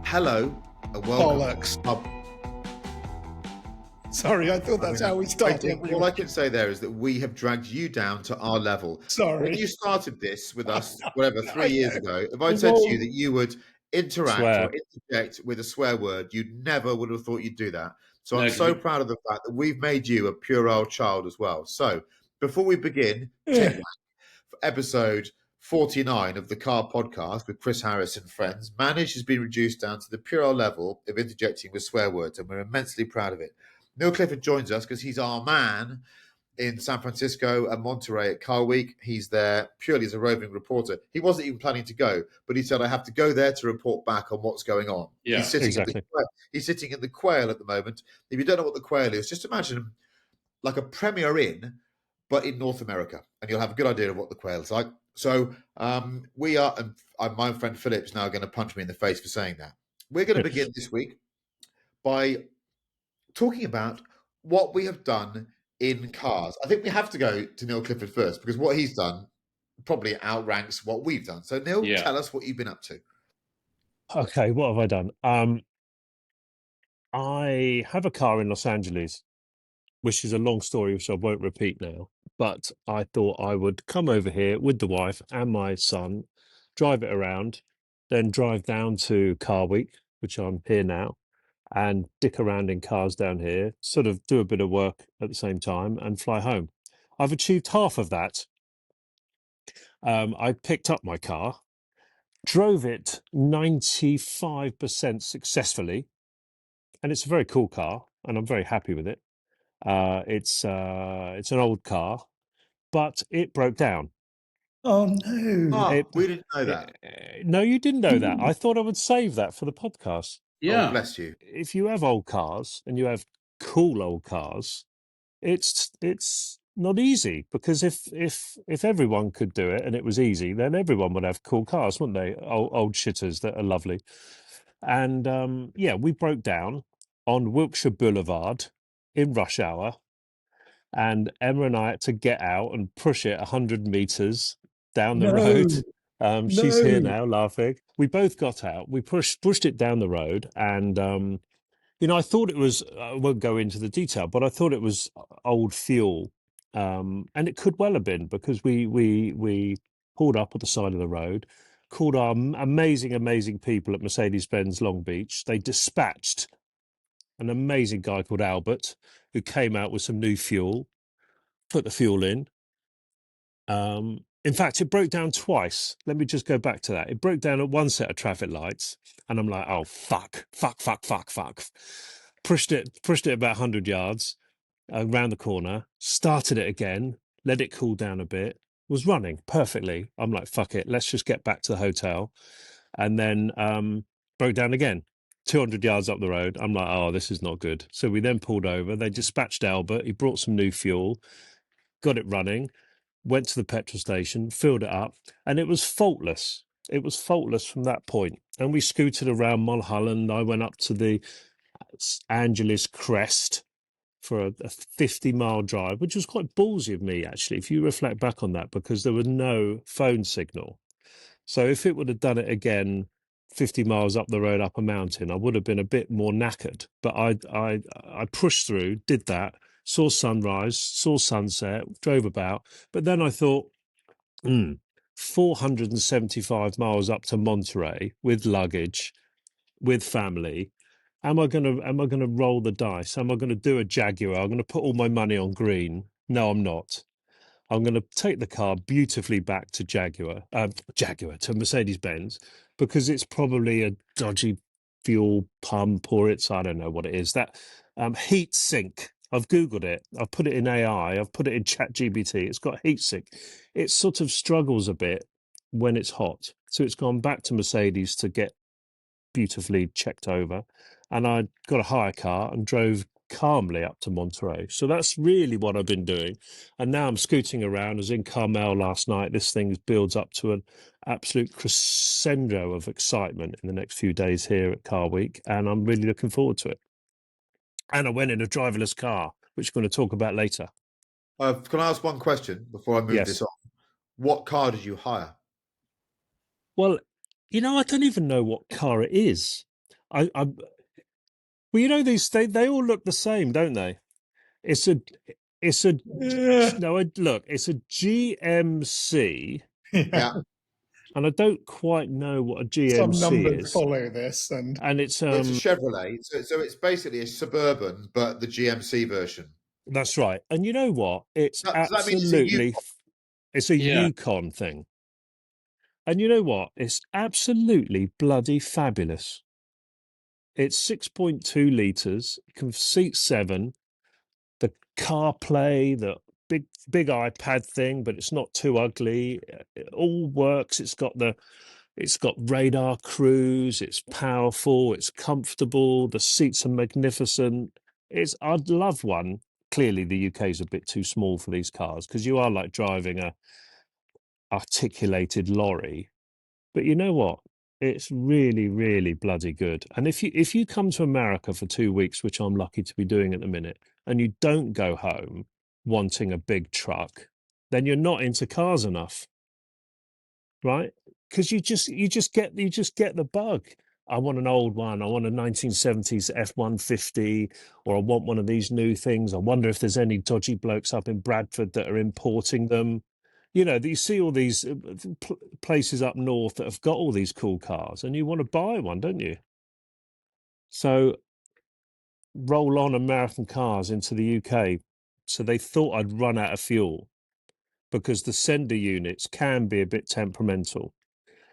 Hello and welcome. Bollocks. Sorry, I thought that's how we I start think every all I week. can say there is that we have dragged you down to our level. When Sorry. you started this with us, I whatever, 3 years know. ago, if I'd said to you that you would interact or Swear. interject with a swear word, you never would have thought you'd do that. So No, I'm 'cause so we- proud of the fact that we've made you a puerile child as well. So before we begin, Yeah. Tim, for episode 49 of the Car Podcast with Chris Harris and friends, manage has been reduced down to the puerile level of interjecting with swear words, and we're immensely proud of it. Neil Clifford joins us because he's our man in San Francisco and Monterey at Car Week. He's there purely as a roving reporter. He wasn't even planning to go, but he said, I have to go there to report back on what's going on. Yeah, he's sitting exactly. he's sitting in the Quail at the moment. If you don't know what the Quail is, just imagine like a Premier Inn, but in North America, and you'll have a good idea of what the Quail is like. So we are, and my friend Philip's now going to punch me in the face for saying that. We're going to begin this week by talking about what we have done in cars. I think we have to go to Neil Clifford first because what he's done probably outranks what we've done. So Neil, Yeah. tell us what you've been up to. Okay, what have I done? I have a car in Los Angeles, which is a long story, which I won't repeat now. But I thought I would come over here with the wife and my son, drive it around, then drive down to Car Week, which I'm here now, and dick around in cars down here, sort of do a bit of work at the same time and fly home. I've achieved half of that. I picked up my car, drove it 95% successfully, and it's a very cool car, and I'm very happy with it. It's an old car, but it broke down. Oh no. We didn't know that. No, you didn't know that. I thought I would save that for the podcast. Yeah. Oh, bless you. If you have old cars and you have cool old cars, it's not easy, because if everyone could do it and it was easy, then everyone would have cool cars, wouldn't they? Old shitters that are lovely. And yeah, we broke down on Wilkshire Boulevard in rush hour, and Emma and I had to get out and push it 100 meters down the No. road. She's here No. now, laughing. We both got out. We pushed it down the road, and I thought it was. I won't go into the detail, but I thought it was old fuel, and it could well have been, because we pulled up at the side of the road, called our amazing people at Mercedes-Benz Long Beach. They dispatched an amazing guy called Albert, who came out with some new fuel, put the fuel in. In fact, it broke down twice. Let me just go back to that. It broke down at one set of traffic lights, and I'm like, oh, fuck. Pushed it about 100 yards around the corner, started it again, let it cool down a bit, was running perfectly. I'm like, fuck it, let's just get back to the hotel. And then broke down again, 200 yards up the road. I'm like, oh, this is not good. So we then pulled over. They dispatched Albert. He brought some new fuel, got it running, went to the petrol station, filled it up, and it was faultless. It was faultless from that point. And we scooted around Mulholland. I went up to the Angeles Crest for a 50-mile drive, which was quite ballsy of me, actually, if you reflect back on that, because there was no phone signal. So if it would have done it again 50 miles up the road, up a mountain, I would have been a bit more knackered. But I pushed through, did that, saw sunrise, saw sunset, drove about. But then I thought, 475 miles up to Monterey with luggage, with family. Am I gonna roll the dice? Am I gonna do a Jaguar? I'm gonna put all my money on green. No, I'm not. I'm going to take the car beautifully back to to Mercedes-Benz, because it's probably a dodgy fuel pump, or I don't know what it is. That heat sink. I've Googled it. I've put it in AI. I've put it in ChatGPT. It's got heat sink. It sort of struggles a bit when it's hot. So it's gone back to Mercedes to get beautifully checked over. And I got a hire car and drove calmly up to Monterey. So that's really what I've been doing. And now I'm scooting around. I was in Carmel last night. This thing builds up to an absolute crescendo of excitement in the next few days here at Car Week, and I'm really looking forward to it. And I went in a driverless car, which we're going to talk about later. Can I ask one question before I move this on? What car did you hire? Well, I don't even know what car it is. Well, you know, they all look the same, don't they? It's a look. It's a GMC, Yeah. and I don't quite know what a Some GMC numbers is. follow this, and It's Well, it's a Chevrolet, so it's basically a Suburban, but the GMC version. that's right. And you know what? It's So that means absolutely it's a Yeah. Yukon thing. And you know what? It's absolutely bloody fabulous. It's 6.2 litres, can seat 7, the CarPlay, the big iPad thing, but it's not too ugly. It all works. It's got radar cruise, it's powerful, it's comfortable, the seats are magnificent. I'd love one. Clearly the UK is a bit too small for these cars because you are like driving a articulated lorry. But you know what? It's really, really bloody good. And if you come to America for 2 weeks, which I'm lucky to be doing at the minute, and you don't go home wanting a big truck, then you're not into cars enough, right? Because you just get the bug. I want an old one. I want a 1970s F-150, or I want one of these new things. I wonder if there's any dodgy blokes up in Bradford that are importing them. You know, you see all these places up north that have got all these cool cars, and you want to buy one, don't you? So roll on American cars into the UK. So they thought I'd run out of fuel because the sender units can be a bit temperamental.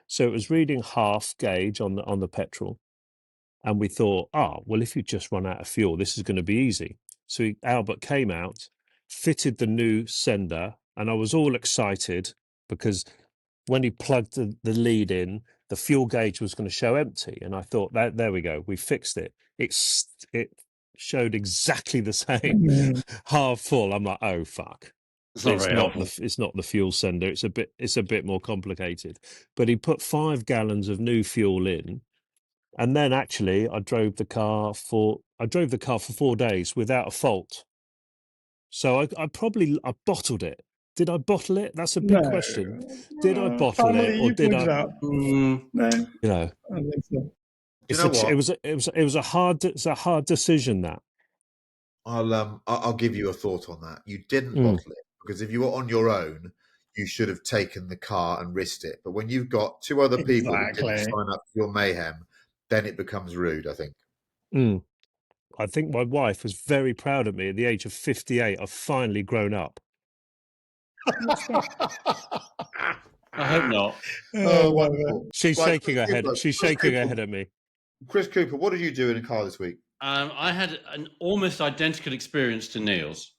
So it was reading half gauge on the petrol, and we thought, well, if you just run out of fuel, this is going to be easy. So Albert came out, fitted the new sender, and I was all excited because when he plugged the lead in, the fuel gauge was going to show empty, and I thought that there we go, we fixed it. It showed exactly the same, half full. I'm like, oh fuck. It's not very helpful. It's not the fuel sender. It's a bit more complicated. But he put 5 gallons of new fuel in, and then actually I drove the car for 4 days without a fault. So I bottled it. Did I bottle it? That's a big no. question. Did I bottle Family, it, or you did pointed I? out. No, You know, I don't think so. You know what? it was a hard decision that. I'll give you a thought on that. You didn't bottle it because if you were on your own, you should have taken the car and risked it. But when you've got 2 other people that didn't Exactly. sign up for your mayhem, then it becomes rude, I think. I think my wife was very proud of me at the age of 58. I've finally grown up. I hope not. Oh, wonderful. She's Right, shaking her head. She's shaking her head at me. Chris Cooper, what did you do in a car this week? I had an almost identical experience to Neil's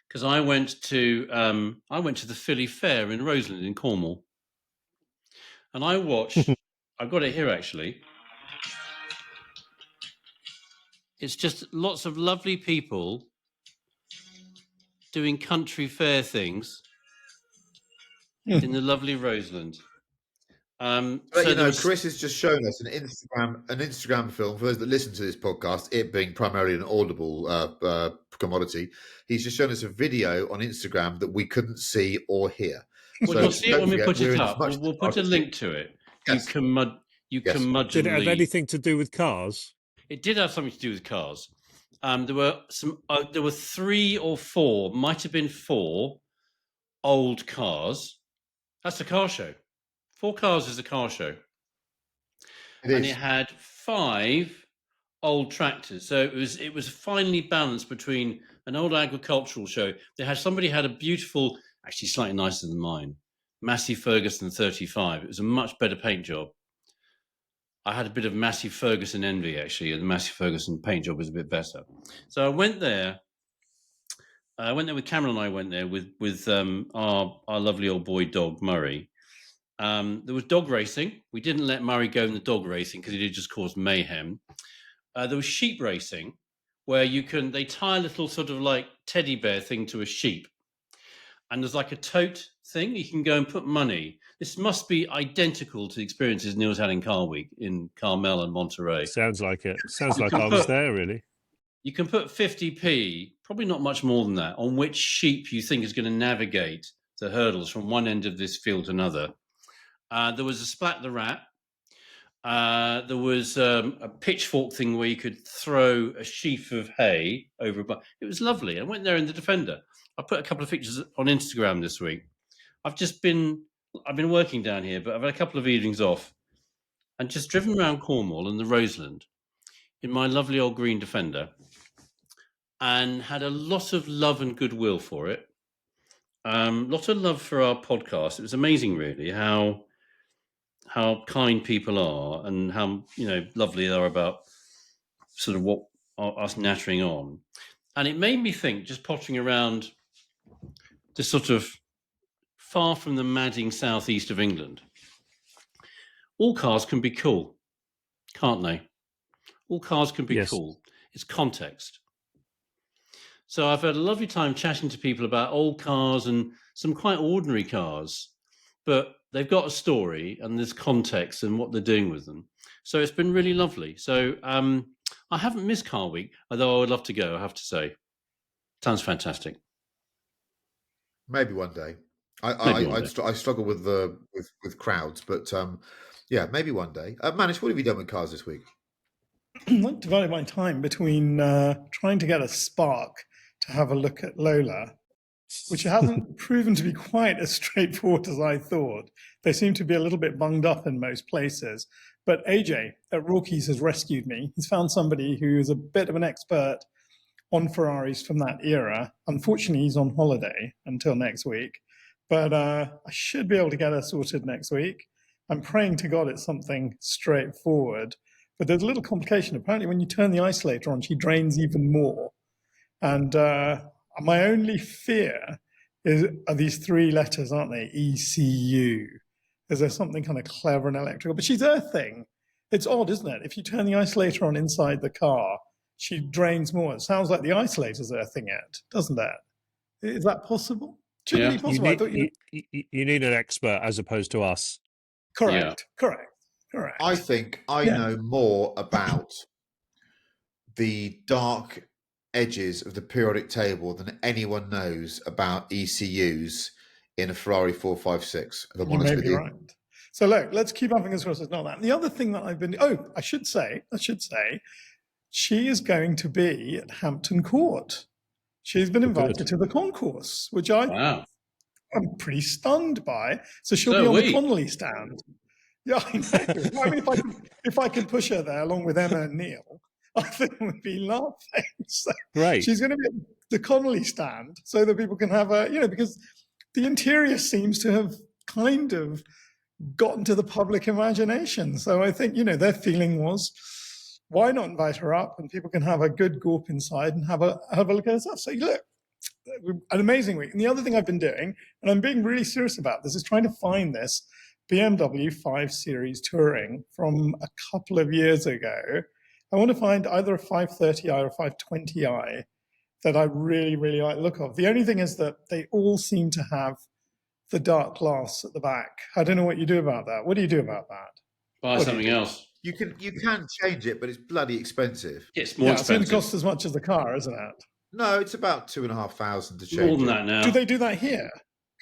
because I went to the Philly Fair in Roseland in Cornwall, and I watched. I've got it here actually. It's just lots of lovely people doing country fair things in the lovely Roseland. Chris has just shown us an Instagram film. For those that listen to this podcast, it being primarily an audible commodity, he's just shown us a video on Instagram that we couldn't see or hear. Well, you'll see it when we put it up. We'll put a link to it. Yes. You curmudgeonly. Did it have anything to do with cars? It did have something to do with cars. There were 3 or 4, might have been 4 old cars. That's a car show. 4 cars is a car show. It had 5 old tractors. So it was finely balanced between an old agricultural show. Somebody had a beautiful, actually slightly nicer than mine, Massey Ferguson 35. It was a much better paint job. I had a bit of Massey Ferguson envy, actually, and the Massey Ferguson paint job was a bit better. So I went there. With Cameron, and I went there with our lovely old boy dog Murray. There was dog racing. We didn't let Murray go in the dog racing because it did just cause mayhem. There was sheep racing, where they tie a little sort of like teddy bear thing to a sheep, and there's like a tote thing. You can go and put money. This must be identical to the experiences Neil's had in Car Week in Carmel and Monterey. Sounds like it. Sounds like I was there, really. You can put 50p, probably not much more than that, on which sheep you think is going to navigate the hurdles from one end of this field to another. There was a Splat the Rat. There was a pitchfork thing where you could throw a sheaf of hay over a bar. It was lovely. I went there in the Defender. I put a couple of pictures on Instagram this week. I've been working down here, but I've had a couple of evenings off and just driven around Cornwall and the Roseland in my lovely old green Defender and had a lot of love and goodwill for it. Lot of love for our podcast. It was amazing, really, how kind people are and how lovely they are about sort of what us nattering on. And it made me think, just pottering around this sort of far from the madding southeast of England, all cars can be cool, can't they? All cars can be Yes. cool. It's context. So I've had a lovely time chatting to people about old cars and some quite ordinary cars, but they've got a story and there's context and what they're doing with them. So it's been really lovely. So I haven't missed Car Week, although I would love to go, I have to say. Sounds fantastic. Maybe one day. Maybe one day. I struggle with crowds, but yeah, maybe one day. Manish, what have you done with cars this week? I divided my time between trying to get a spark to have a look at Lola, which hasn't proven to be quite as straightforward as I thought. They seem to be a little bit bunged up in most places. But AJ at Rawkeys has rescued me. He's found somebody who is a bit of an expert on Ferraris from that era. Unfortunately, he's on holiday until next week. But I should be able to get her sorted next week. I'm praying to God it's something straightforward. But there's a little complication. Apparently, when you turn the isolator on, she drains even more. And my only fear are these three letters, aren't they? ECU. Is there something kind of clever and electrical? But she's earthing. It's odd, isn't it? If you turn the isolator on inside the car, she drains more. It sounds like the isolator's earthing it, doesn't it? Is that possible? Should it be possible? You need an expert as opposed to us. Correct. I think I know more about the dark edges of the periodic table than anyone knows about ECUs in a Ferrari 456. If I'm honest with you. Right. So look, let's keep our fingers crossed it's not that. And the other thing that I should say, she is going to be at Hampton Court. She's been invited to the concourse, which I'm pretty stunned by. So she'll be on the Connolly stand. Yeah, I know. I mean, if I can push her there along with Emma and Neil, I think we'd be laughing. So Great. She's going to be at the Connolly stand so that people can have because the interior seems to have kind of gotten to the public imagination. So I think, their feeling was, why not invite her up and people can have a good gawp inside and have a look at her stuff. So look, an amazing week. And the other thing I've been doing, and I'm being really serious about this, is trying to find this BMW 5 Series Touring from a couple of years ago. I want to find either a 530i or a 520i that I really, really like the look of. The only thing is that they all seem to have the dark glass at the back. I don't know what you do about that. What do you do about that? Buy something else. You can change it, but it's bloody expensive. It's more expensive. It's going to cost as much as the car, isn't it? No, it's about $2,500 to change. More than that now. Do they do that here?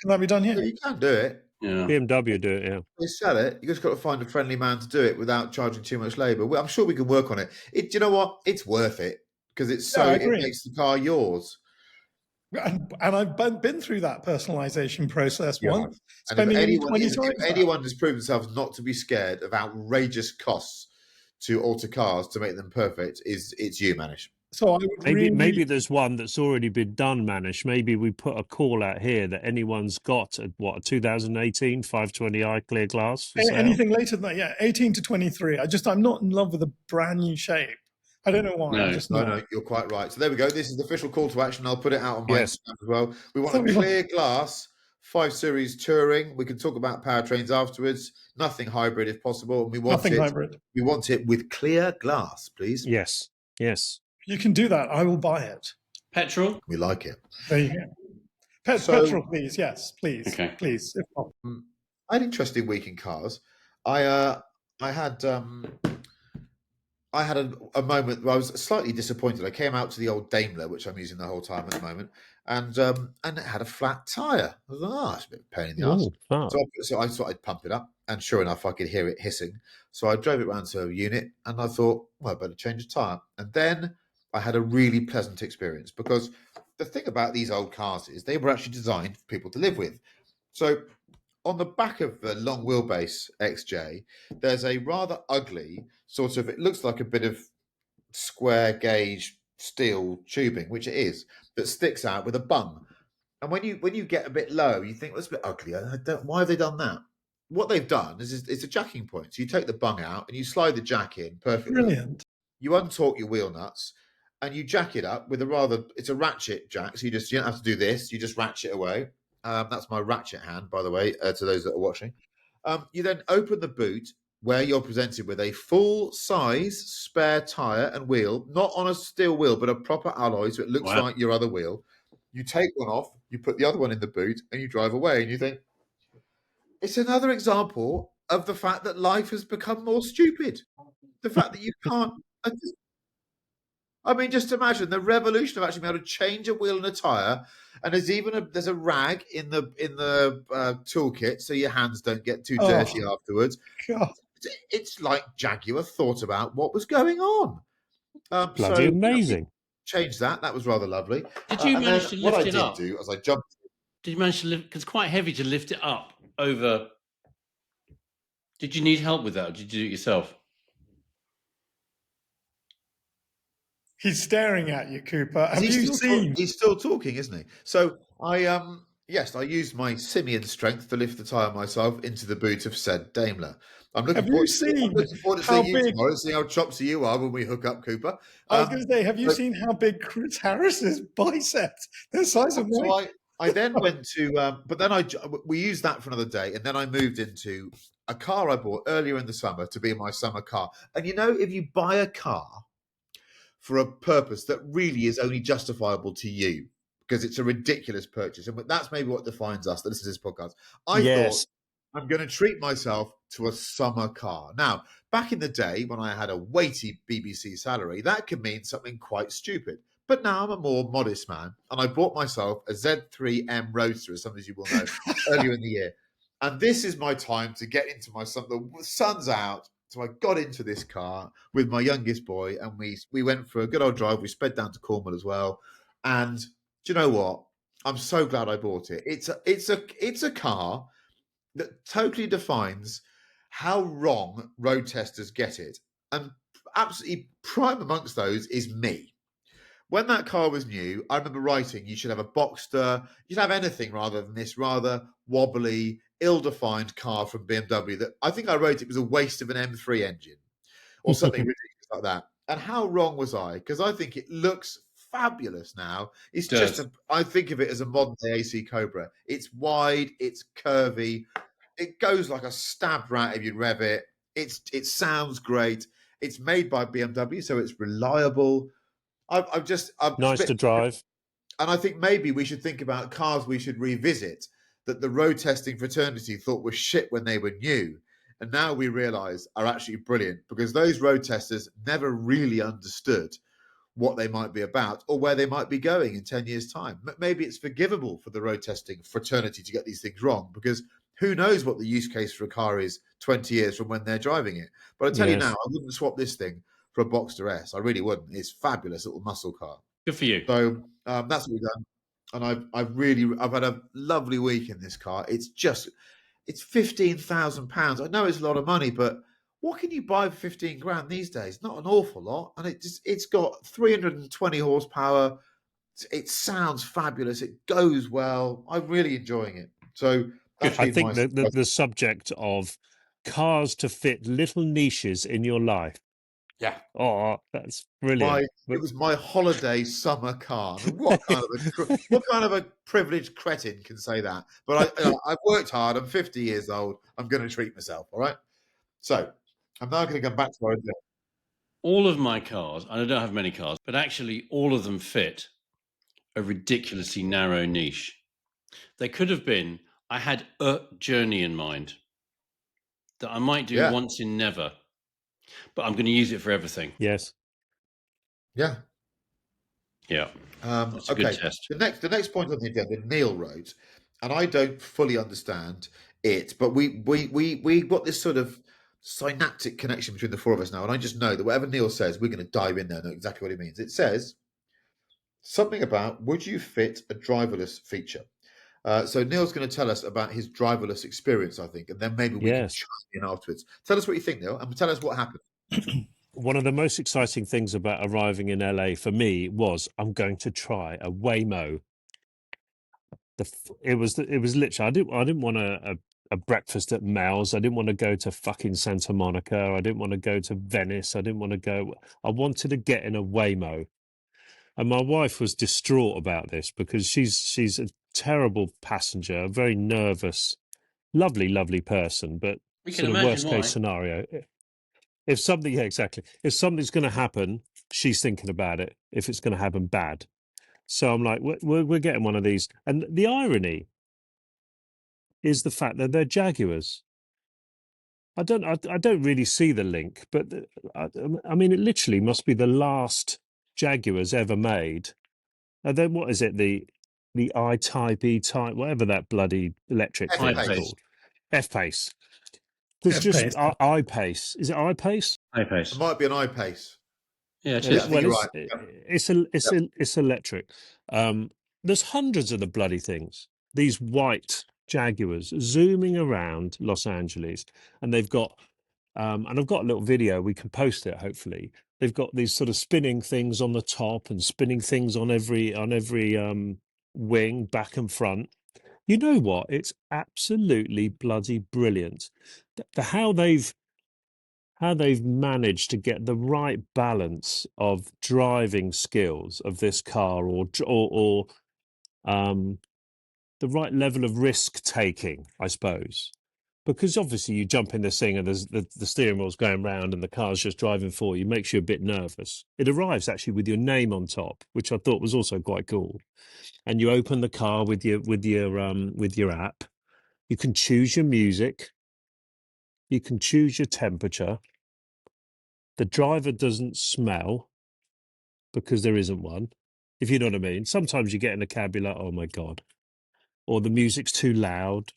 Can that be done here? Yeah, you can do it. Yeah. BMW do it, yeah. They sell it. You just got to find a friendly man to do it without charging too much labour. Well, I'm sure we can work on it. Do you know what? It's worth it because it makes the car yours. And I've been through that personalisation process once. And if anyone has proven themselves not to be scared of outrageous costs to alter cars to make them perfect, it's you, Manish. So I would maybe there's one that's already been done, Manish. Maybe we put a call out here that anyone's got a 2018 520i clear glass. Anything later than that, yeah, 18 to 23. I'm not in love with a brand new shape. I don't know why. No, you're quite right. So there we go. This is the official call to action. I'll put it out on my Instagram as well. We want a clear glass 5 Series Touring. We can talk about powertrains afterwards. Nothing hybrid if possible. And we want hybrid. We want it with clear glass, please. Yes. You can do that. I will buy it. Petrol? We like it. There you go. Petrol, please. Yes, please. Okay. Please. I had an interesting week in cars. I had I had a moment where I was slightly disappointed. I came out to the old Daimler, which I'm using the whole time at the moment, and it had a flat tire. I was like, oh, that's a bit of a pain in the ass. Oh, fab. So I thought I'd pump it up, and sure enough, I could hear it hissing. So I drove it round to a unit, and I thought, well, I better change the tire. And then I had a really pleasant experience because the thing about these old cars is they were actually designed for people to live with. So on the back of the long wheelbase XJ, there's a rather ugly sort of, it looks like a bit of square gauge steel tubing, which it is, that sticks out with a bung. And when you get a bit low, you think, well, it's a bit ugly. Why have they done that? What they've done is it's a jacking point. So you take the bung out and you slide the jack in perfectly. Brilliant. You untorque your wheel nuts and you jack it up with it's a ratchet jack. So you don't have to do this. You just ratchet away. That's my ratchet hand, by the way, to those that are watching. You then open the boot where you're presented with a full size spare tire and wheel, not on a steel wheel, but a proper alloy. So it looks Wow. like your other wheel. You take one off, you put the other one in the boot, and you drive away. And you think, it's another example of the fact that life has become more stupid. The fact that you can't. I mean, just imagine the revolution of actually being able to change a wheel and a tire, and there's a rag in the toolkit so your hands don't get too dirty afterwards. God. It's like Jaguar thought about what was going on. Bloody So we amazing. changed that. That was rather lovely. Did you And then manage to what I lift it did up? do as I jumped. Did you manage to lift? Because it's quite heavy to lift it up over. Did you need help with that, or did you do it yourself? He's staring at you, Cooper. Have He's you still seen? he's still talking, isn't he? So yes, I used my simian strength to lift the tire myself into the boot of said Daimler. I'm looking Have you forward. I'm seen looking forward to how seeing you big? tomorrow, seeing how chopsy you are when we hook up, Cooper. I was going to say, have you so- seen how big Chris Harris's biceps? They're the size of So mine. I then went to, but then we used that for another day, and then I moved into a car I bought earlier in the summer to be my summer car. And if you buy a car for a purpose that really is only justifiable to you, because it's a ridiculous purchase, and that's maybe what defines us that listen to this podcast. I thought Yes. I'm going to treat myself to a summer car. Now, back in the day when I had a weighty BBC salary, that could mean something quite stupid. But now I'm a more modest man, and I bought myself a Z3M Roadster, as some of you will know, earlier in the year. And this is my time to get into my sun. The sun's out, so I got into this car with my youngest boy, and we went for a good old drive. We sped down to Cornwall as well. And do you know what? I'm so glad I bought it. It's a car that totally defines how wrong road testers get it. And absolutely prime amongst those is me. When that car was new, I remember writing, you should have a Boxster, you should have anything rather than this rather wobbly, ill-defined car from BMW that I think I wrote it was a waste of an M3 engine or something ridiculous like that. And how wrong was I? Because I think it looks fabulous now. It's just, I think of it as a modern day AC Cobra. It's wide, it's curvy, it goes like a stabbed rat if you rev it. It sounds great. It's made by BMW, so it's reliable. I'm Nice to drive. and I think maybe we should think about cars we should revisit that the road testing fraternity thought were shit when they were new. And now we realize are actually brilliant because those road testers never really understood what they might be about or where they might be going in 10 years' time. Maybe it's forgivable for the road testing fraternity to get these things wrong because who knows what the use case for a car is 20 years from when they're driving it. But I tell you now, I wouldn't swap this thing for a Boxster S. I really wouldn't. It's a fabulous little muscle car. Good for you. So that's what we've done, and I've had a lovely week in this car. It's £15,000. I know it's a lot of money, but what can you buy for 15 grand these days? Not an awful lot, and it's got 320 horsepower. It sounds fabulous. It goes well. I'm really enjoying it. So that's I been think my the subject of cars to fit little niches in your life. yeah. Oh, that's brilliant. It was my holiday summer car. I mean, what kind of a privileged cretin can say that? But I've worked hard. I'm 50 years old. I'm going to treat myself. All right. So I'm now going to come back to our agenda. All of my cars, and I don't have many cars, but actually all of them fit a ridiculously narrow niche. They could have been, I had a journey in mind that I might do Yeah. once in never. but I'm going to use it for everything. Yes. Yeah. Yeah, that's a good Okay. test. The next point on the agenda, Neil wrote, and I don't fully understand it, but we got this sort of synaptic connection between the four of us now, and I just know that whatever Neil says, we're going to dive in there and know exactly what it means. It says something about would you fit a driverless feature? So Neil's going to tell us about his driverless experience, I think, and then maybe we can Yes. chime in afterwards. Tell us what you think, Neil, and tell us what happened. One of the most exciting things about arriving in LA for me was I'm going to try a Waymo. It was literally I didn't want a breakfast at Mel's. I didn't want to go to fucking Santa Monica. I didn't want to go to Venice. I didn't want to go. I wanted to get in a Waymo, and my wife was distraught about this because she's a terrible passenger, a very nervous, lovely person, but We can sort of imagine worst case why. scenario. If something, yeah, exactly. If something's going to happen, she's thinking about it. If it's going to happen bad, so I'm like, we're getting one of these. And the irony is the fact that they're Jaguars. I don't really see the link, but I mean, it literally must be the last Jaguars ever made. And then what is it? The I-Type, E-Type, whatever that bloody electric F thing's pace. iPace. called. F-Pace. There's just F-Pace. I-Pace. Is it I-Pace? It iPace. might be an eye pace. Yeah, it Yeah, I is. think Well, you're right. it's electric. There's hundreds of the bloody things. These white Jaguars zooming around Los Angeles, and they've got and I've got a little video. We can post it hopefully. They've got these sort of spinning things on the top and spinning things on every wing, back and front. You know what? It's absolutely bloody brilliant. How they've managed to get the right balance of driving skills of this car, or the right level of risk taking, I suppose. Because obviously you jump in this thing and there's the steering wheel's going round and the car's just driving for you, makes you a bit nervous. It arrives actually with your name on top, which I thought was also quite cool. And you open the car with your app. You can choose your music. You can choose your temperature. The driver doesn't smell because there isn't one, if you know what I mean. Sometimes you get in a cab, you're like, oh my God, or the music's too loud,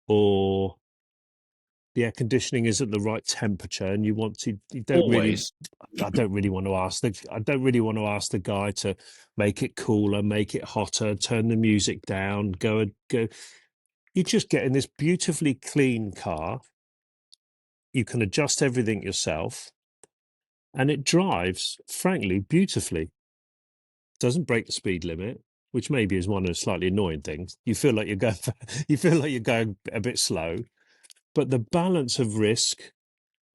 or the air conditioning isn't the right temperature, and you don't really, Always. I don't really want to ask the guy to make it cooler, make it hotter, turn the music down, go. You just get in this beautifully clean car. You can adjust everything yourself, and it drives, frankly, beautifully. Doesn't break the speed limit, which maybe is one of the slightly annoying things. You feel like you're going, you feel like you're going a bit slow, but the balance of risk,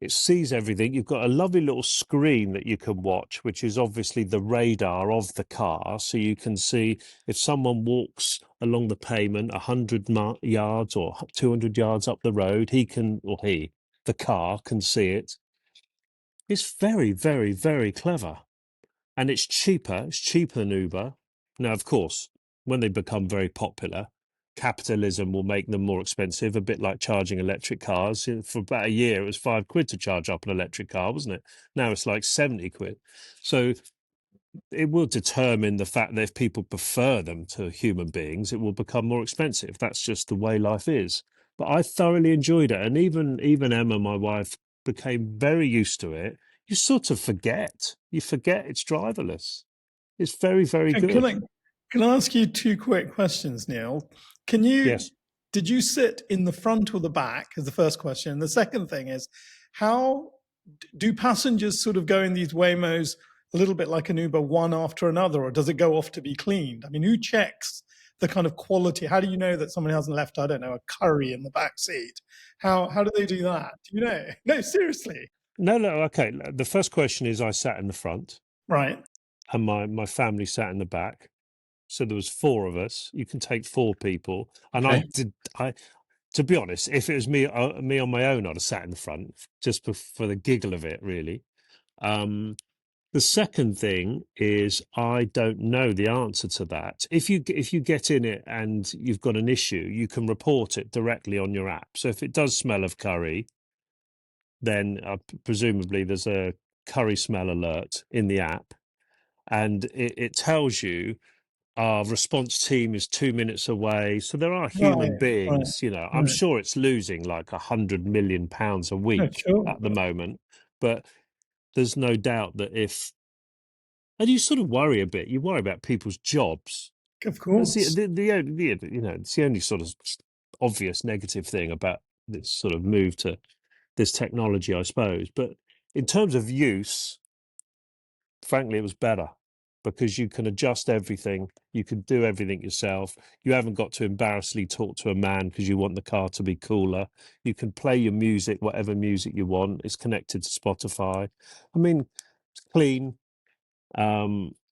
it sees everything. You've got a lovely little screen that you can watch, which is obviously the radar of the car, so you can see if someone walks along the pavement 100 yards or 200 yards up the road, the car can see it. It's very clever. And it's cheaper. It's cheaper than Uber. Now, of course, when they become very popular, capitalism will make them more expensive, a bit like charging electric cars. For about a year, it was £5 to charge up an electric car, wasn't it? Now it's like 70 quid. So it will determine the fact that if people prefer them to human beings, it will become more expensive. That's just the way life is. But I thoroughly enjoyed it. And even Emma, my wife, became very used to it. You sort of forget. You forget it's driverless. It's very And can good. I ask you two quick questions, Neil? Can you Yes. did you sit in the front or the back? Is the first question. The second thing is, how do passengers sort of go in these Waymos a little bit like an Uber, one after another, or does it go off to be cleaned? I mean, who checks the kind of quality? How do you know that someone hasn't left, I don't know, a curry in the back seat? How do they do that? Do you know? No, seriously. No, okay. The first question is I sat in the front Right. and my family sat in the back. So there was four of us. You can take four people. And Okay. to be honest, if it was me on my own, I'd have sat in the front just for the giggle of it, really. The second thing is I don't know the answer to that. If you get in it and you've got an issue, you can report it directly on your app. So if it does smell of curry, then presumably there's a curry smell alert in the app, and it tells you our response team is 2 minutes away. So there are human Right, beings, you know, I'm right. sure it's losing like £100 million a Yeah, week sure. at the moment, but there's no doubt that and you sort of worry a bit, you worry about people's jobs. Of That's course. you know, it's the only sort of obvious negative thing about this sort of move to this technology, I suppose. But in terms of use, frankly, it was better because you can adjust everything. You can do everything yourself. You haven't got to embarrassingly talk to a man because you want the car to be cooler. You can play your music, whatever music you want. It's connected to Spotify. I mean, it's clean.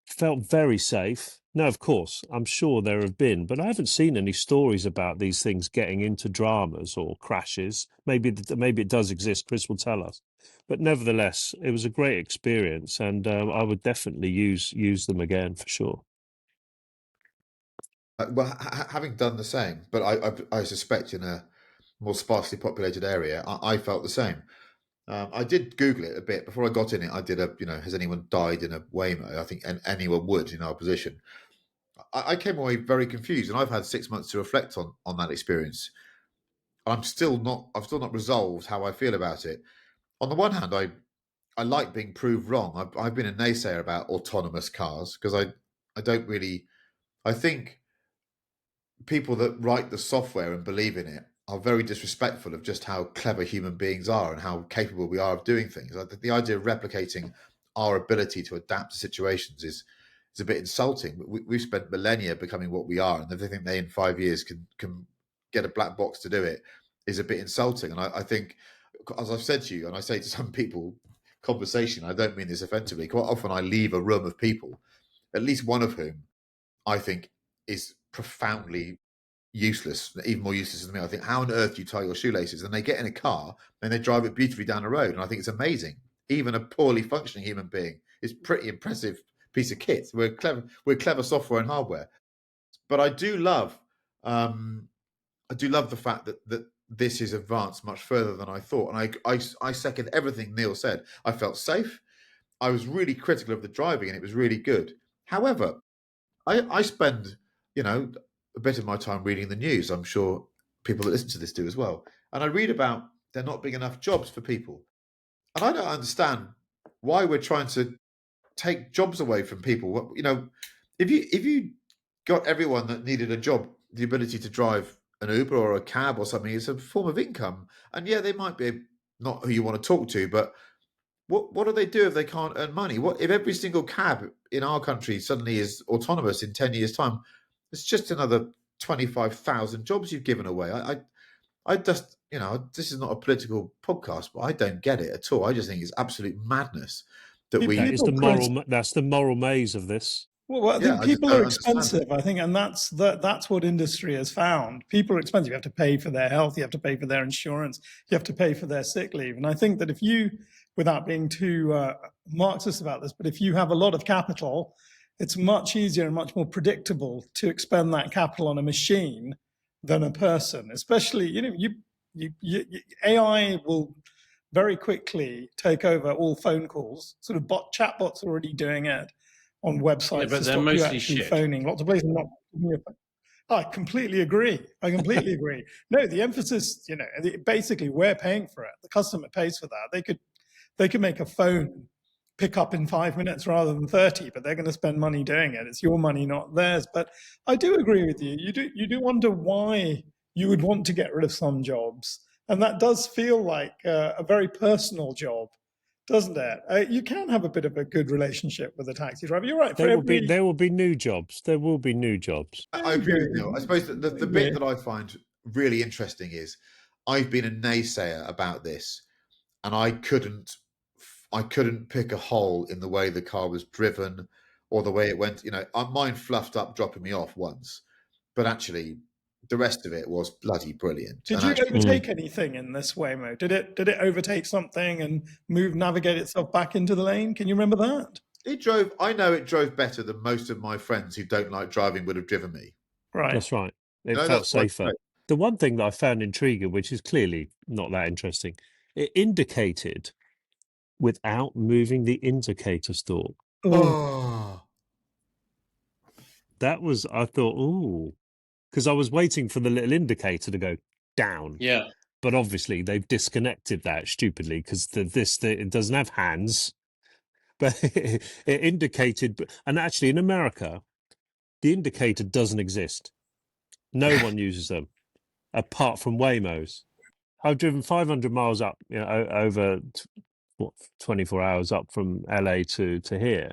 Felt very safe. No, of course, I'm sure there have been, but I haven't seen any stories about these things getting into dramas or crashes. Maybe it does exist. Chris will tell us. But nevertheless, it was a great experience, and I would definitely use them again for sure. Well, having done the same, but I suspect in a more sparsely populated area, I felt the same. I did Google it a bit before I got in it. I did has anyone died in a Waymo? I think anyone would in our position. I came away very confused, and I've had 6 months to reflect on that experience. I've still not resolved how I feel about it. On the one hand, I like being proved wrong. I've been a naysayer about autonomous cars because I don't really. I think people that write the software and believe in it are very disrespectful of just how clever human beings are and how capable we are of doing things. Like the idea of replicating our ability to adapt to situations is a bit insulting. We've spent millennia becoming what we are, and if they think they in 5 years can get a black box to do it is a bit insulting. And I think, as I've said to you, and I say to some people, conversation, I don't mean this offensively. Quite often, I leave a room of people, at least one of whom I think is profoundly useless, even more useless than me. I think, how on earth do you tie your shoelaces? And they get in a car and they drive it beautifully down the road. And I think it's amazing. Even a poorly functioning human being is pretty impressive piece of kit. We're clever software and hardware. But I do love the fact that this is advanced much further than I thought. And I second everything Neil said. I felt safe. I was really critical of the driving, and it was really good. However, I spend, a bit of my time reading the news. I'm sure people that listen to this do as well. And I read about there not being enough jobs for people. And I don't understand why we're trying to take jobs away from people. If you got everyone that needed a job the ability to drive an Uber or a cab or something, it's a form of income. And yeah, they might be not who you want to talk to, but what do they do if they can't earn money? What if every single cab in our country suddenly is autonomous in 10 years' time? It's just another 25,000 jobs you've given away. I just, this is not a political podcast, but I don't get it at all. I just think it's absolute madness that we. People, Chris, That's the moral maze of this. well, I Yeah, think I just people don't are understand it. expensive. I think, and that's what industry has found. People are expensive. You have to pay for their health. You have to pay for their insurance. You have to pay for their sick leave. And I think that if you, without being too Marxist about this, but if you have a lot of capital, it's much easier and much more predictable to expend that capital on a machine than a person. Especially, AI will very quickly take over all phone calls. Sort of chatbots already doing it on Yeah, websites but to they're stop you mostly actually shit. phoning. Lots of places are not giving you a phone. I completely agree. I completely agree. No, the emphasis, basically we're paying for it. The customer pays for that. They could make a phone pick up in 5 minutes rather than 30, but they're going to spend money doing it. It's your money, not theirs. But I do agree with you. You do wonder why you would want to get rid of some jobs. And that does feel like a very personal job, doesn't it? You can have a bit of a good relationship with a taxi driver. You're right. For every, There will be new jobs. There will be new jobs. I I agree with agree. Neil. I suppose that I the bit agree. that I find really interesting is I've been a naysayer about this, and I couldn't pick a hole in the way the car was driven or the way it went. Mine fluffed up dropping me off once, but actually the rest of it was bloody brilliant. Did And you actually, overtake anything in this Waymo? Did it overtake something and navigate itself back into the lane? Can you remember that? it drove. I know it drove better than most of my friends who don't like driving would have driven me. Right. That's right. It felt That's what I safer. say. The one thing that I found intriguing, which is clearly not that interesting, it indicated without moving the indicator stalk. Oh, That was, I thought, ooh, because I was waiting for the little indicator to go down. Yeah. But obviously they've disconnected that stupidly because it doesn't have hands, but it indicated. And actually, in America, the indicator doesn't exist. No one uses them apart from Waymos. I've driven 500 miles up, over 24 hours up from LA to here.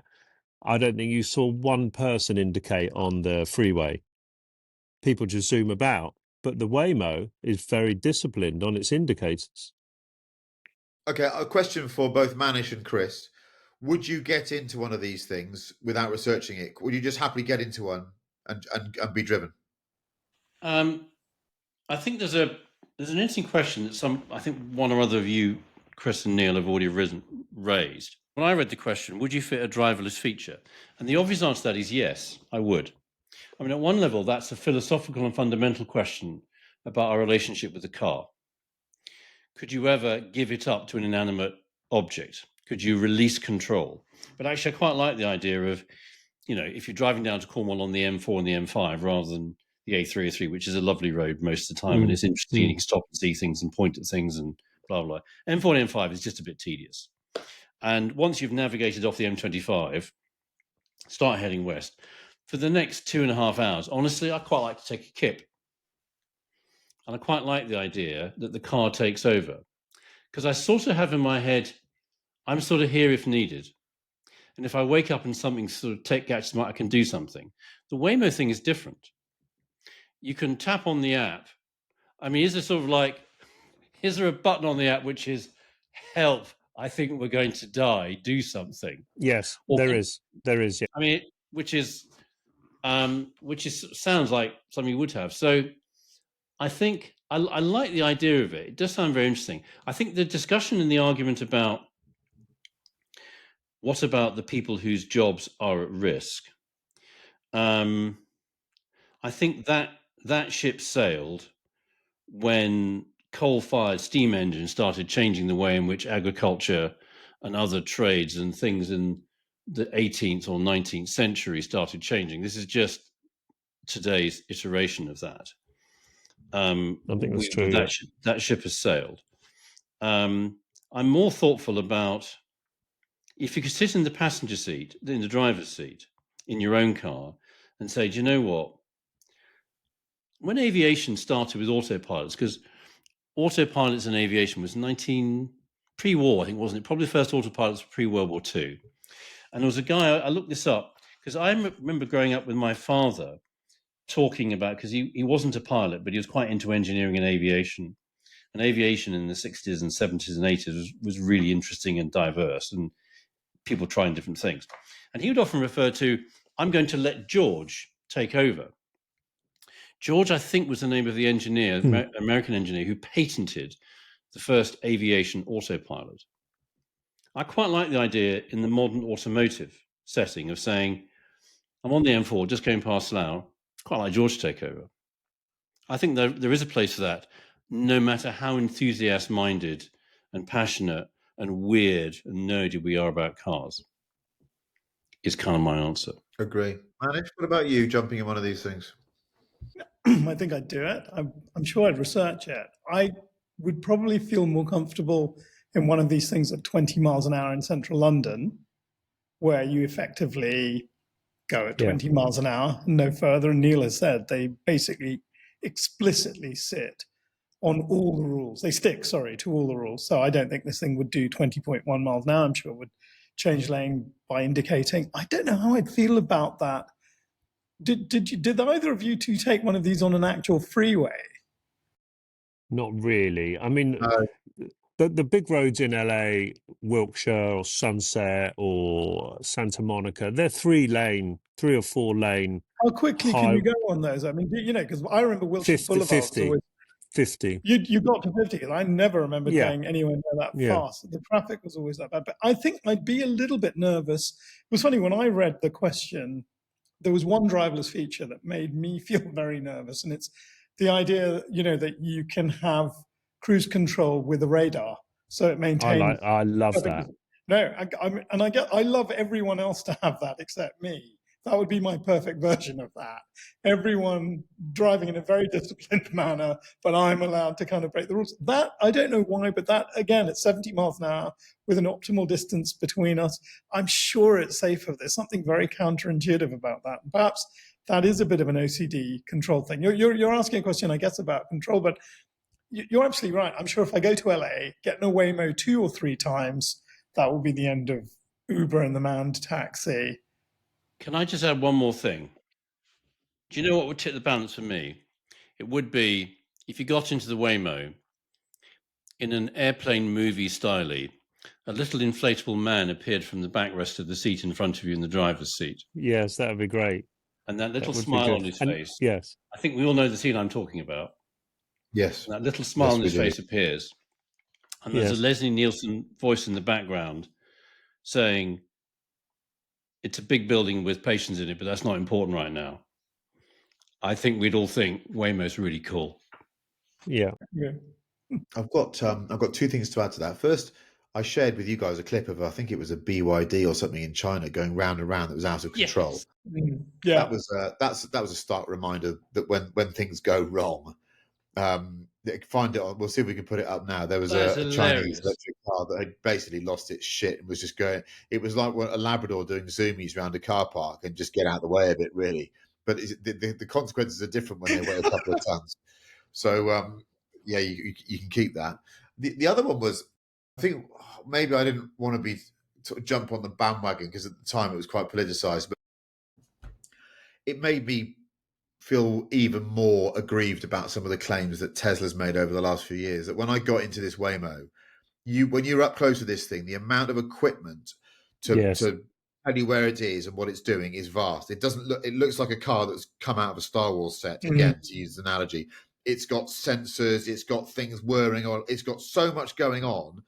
I don't think you saw one person indicate on the freeway. People just zoom about. But the Waymo is very disciplined on its indicators. okay. A question for both Manish and Chris. Would you get into one of these things without researching it? Would you just happily get into one and be driven? I think there's an interesting question that I think one or other of you, Chris and Neil, have already raised. When I read the question, would you fit a driverless feature? And the obvious answer to that is yes, I would. I mean, at one level, that's a philosophical and fundamental question about our relationship with the car. Could you ever give it up to an inanimate object? Could you release control? But actually, I quite like the idea of, if you're driving down to Cornwall on the M4 and the M5 rather than the A303, which is a lovely road most of the time, and it's interesting, and you can stop and see things and point at things and blah, blah. M4 and M5 is just a bit tedious. And once you've navigated off the M25, start heading west. For the next 2.5 hours, honestly, I quite like to take a kip. And I quite like the idea that the car takes over. Because I sort of have in my head, I'm sort of here if needed. And if I wake up and something sort of catches my, I can do something. The Waymo thing is different. You can tap on the app. I mean, is there a button on the app which is help? I think we're going to die. Do something. Yes, Or there is. There is. Yeah. I mean, which sounds like something you would have. So I think I like the idea of it. It does sound very interesting. I think the discussion and the argument about what about the people whose jobs are at risk. I think that ship sailed when coal-fired steam engines started changing the way in which agriculture and other trades and things in the 18th or 19th century started changing. This is just today's iteration of that. I think that's true. That ship has sailed. I'm more thoughtful about if you could sit in the passenger seat, in the driver's seat, in your own car, and say, do you know what? When aviation started with autopilots, because autopilots in aviation was pre-war, I think, wasn't it? Probably the first autopilots were pre-World War II. And there was a guy, I looked this up, because I remember growing up with my father talking about, because he wasn't a pilot, but he was quite into engineering and aviation. And aviation in the 60s and 70s and 80s was really interesting and diverse, and people trying different things. And he would often refer to, I'm going to let George take over. George, I think, was the name of the engineer, American engineer, who patented the first aviation autopilot. I quite like the idea in the modern automotive setting of saying, I'm on the M4, just going past Slough, quite like George to take over. I think there is a place for that, no matter how enthusiast-minded and passionate and weird and nerdy we are about cars, is kind of my answer. Agree. Manish, what about you jumping in one of these things? I think I'd do it. I'm sure I'd research it. I would probably feel more comfortable in one of these things at 20 miles an hour in central London, where you effectively go at 20 miles an hour and no further. And Neil has said they basically explicitly sit on all the rules. They stick, to all the rules. So I don't think this thing would do 20.1 miles an hour. I'm sure it would change lane by indicating. I don't know how I'd feel about that. Did either of you two take one of these on an actual freeway? Not really. I mean, the big roads in LA, Wilkshire or Sunset or Santa Monica, they're 3 or 4 lane. How quickly can you go on those? I mean, because I remember Wilshire Boulevard was always 50. You got to 50, because I never remember going anywhere near that fast. The traffic was always that bad. But I think I'd be a little bit nervous. It was funny, when I read the question, there was one driverless feature that made me feel very nervous, and it's the idea, that you can have cruise control with a radar. so it maintains. I love perfect that. distance. No, I love everyone else to have that except me. That would be my perfect version of that. Everyone driving in a very disciplined manner, but I'm allowed to kind of break the rules. That, I don't know why, but that, again, at 70 miles an hour with an optimal distance between us, I'm sure it's safer. There's something very counterintuitive about that. And perhaps that is a bit of an OCD control thing. You're asking a question, I guess, about control, but you're absolutely right. I'm sure if I go to LA, get in a Waymo 2 or 3 times, that will be the end of Uber and the manned taxi. Can I just add one more thing? Do you know what would tip the balance for me? It would be if you got into the Waymo in an airplane movie style, a little inflatable man appeared from the backrest of the seat in front of you in the driver's seat. Yes, that would be great. And that little That would be smile good. on his And face. yes, I think we all know the scene I'm talking about. Yes. And that little smile Yes, on we his do. face appears. And there's a yes, Leslie Nielsen voice in the background saying, it's a big building with patients in it, but that's not important right now. I think we'd all think Waymo's really cool. yeah, Yeah. I've got 2 things to add to that. First, I shared with you guys a clip of, I think it was a BYD or something in China going round and round that was out of control. Yes. Yeah. That was that was a stark reminder that when things go wrong, find it on. We'll see if we can put it up now. There was That is a Chinese hilarious. electric car that had basically lost its shit and was just going. It was like a Labrador doing zoomies around a car park and just get out of the way of it, really. But the consequences are different when they weigh a couple of tons. So yeah, you can keep that. The other one was, I think maybe I didn't want to be sort of jump on the bandwagon because at the time it was quite politicized, but it made me feel even more aggrieved about some of the claims that Tesla's made over the last few years. That when I got into this Waymo, when you're up close to this thing, the amount of equipment yes, to tell you where it is and what it's doing is vast. It doesn't look. It looks like a car that's come out of a Star Wars set. Again, to use the analogy, it's got sensors. It's got things whirring on. It's got so much going on.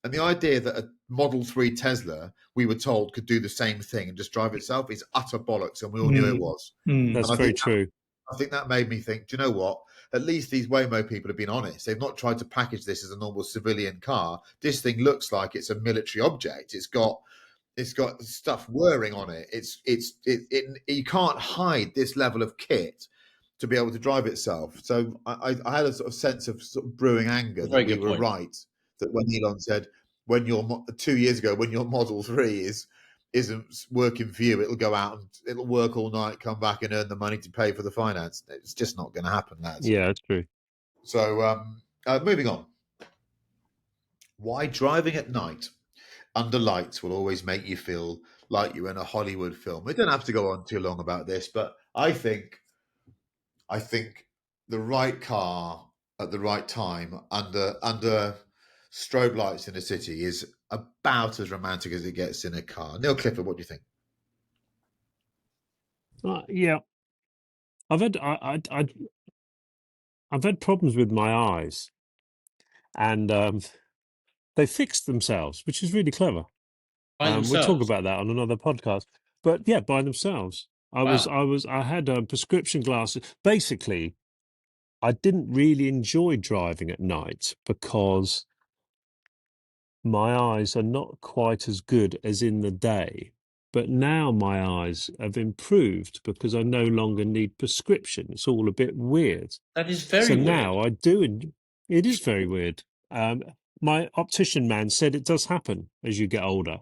And the idea that a Model 3 Tesla, we were told, could do the same thing and just drive itself is utter bollocks, and we all knew it was. that's And very true. I think that made me think, do you know what? At least these Waymo people have been honest. They've not tried to package this as a normal civilian car. This thing looks like it's a military object. It's got stuff whirring on it. You can't hide this level of kit to be able to drive itself. So I had a sort of sense of sort of brewing anger Very that we good were point. right. That when Elon said, when your 2 years ago, when your Model 3 isn't working for you, it'll go out and it'll work all night, come back and earn the money to pay for the finance. It's just not going to happen, lads. Yeah, that's true. So moving on. Why driving at night under lights will always make you feel like you're in a Hollywood film. We don't have to go on too long about this, but I think the right car at the right time under strobe lights in a city is about as romantic as it gets in a car. Neil Clifford, what do you think? Yeah, I've had I've had problems with my eyes, and they fixed themselves, which is really clever. By We'll talk themselves. about that on another podcast. But yeah, by themselves. Wow. I had prescription glasses. Basically, I didn't really enjoy driving at night because my eyes are not quite as good as in the day. But now my eyes have improved because I no longer need prescription. It's all a bit weird. That is So very weird. now I do. It is very weird. My optician man said it does happen as you get older.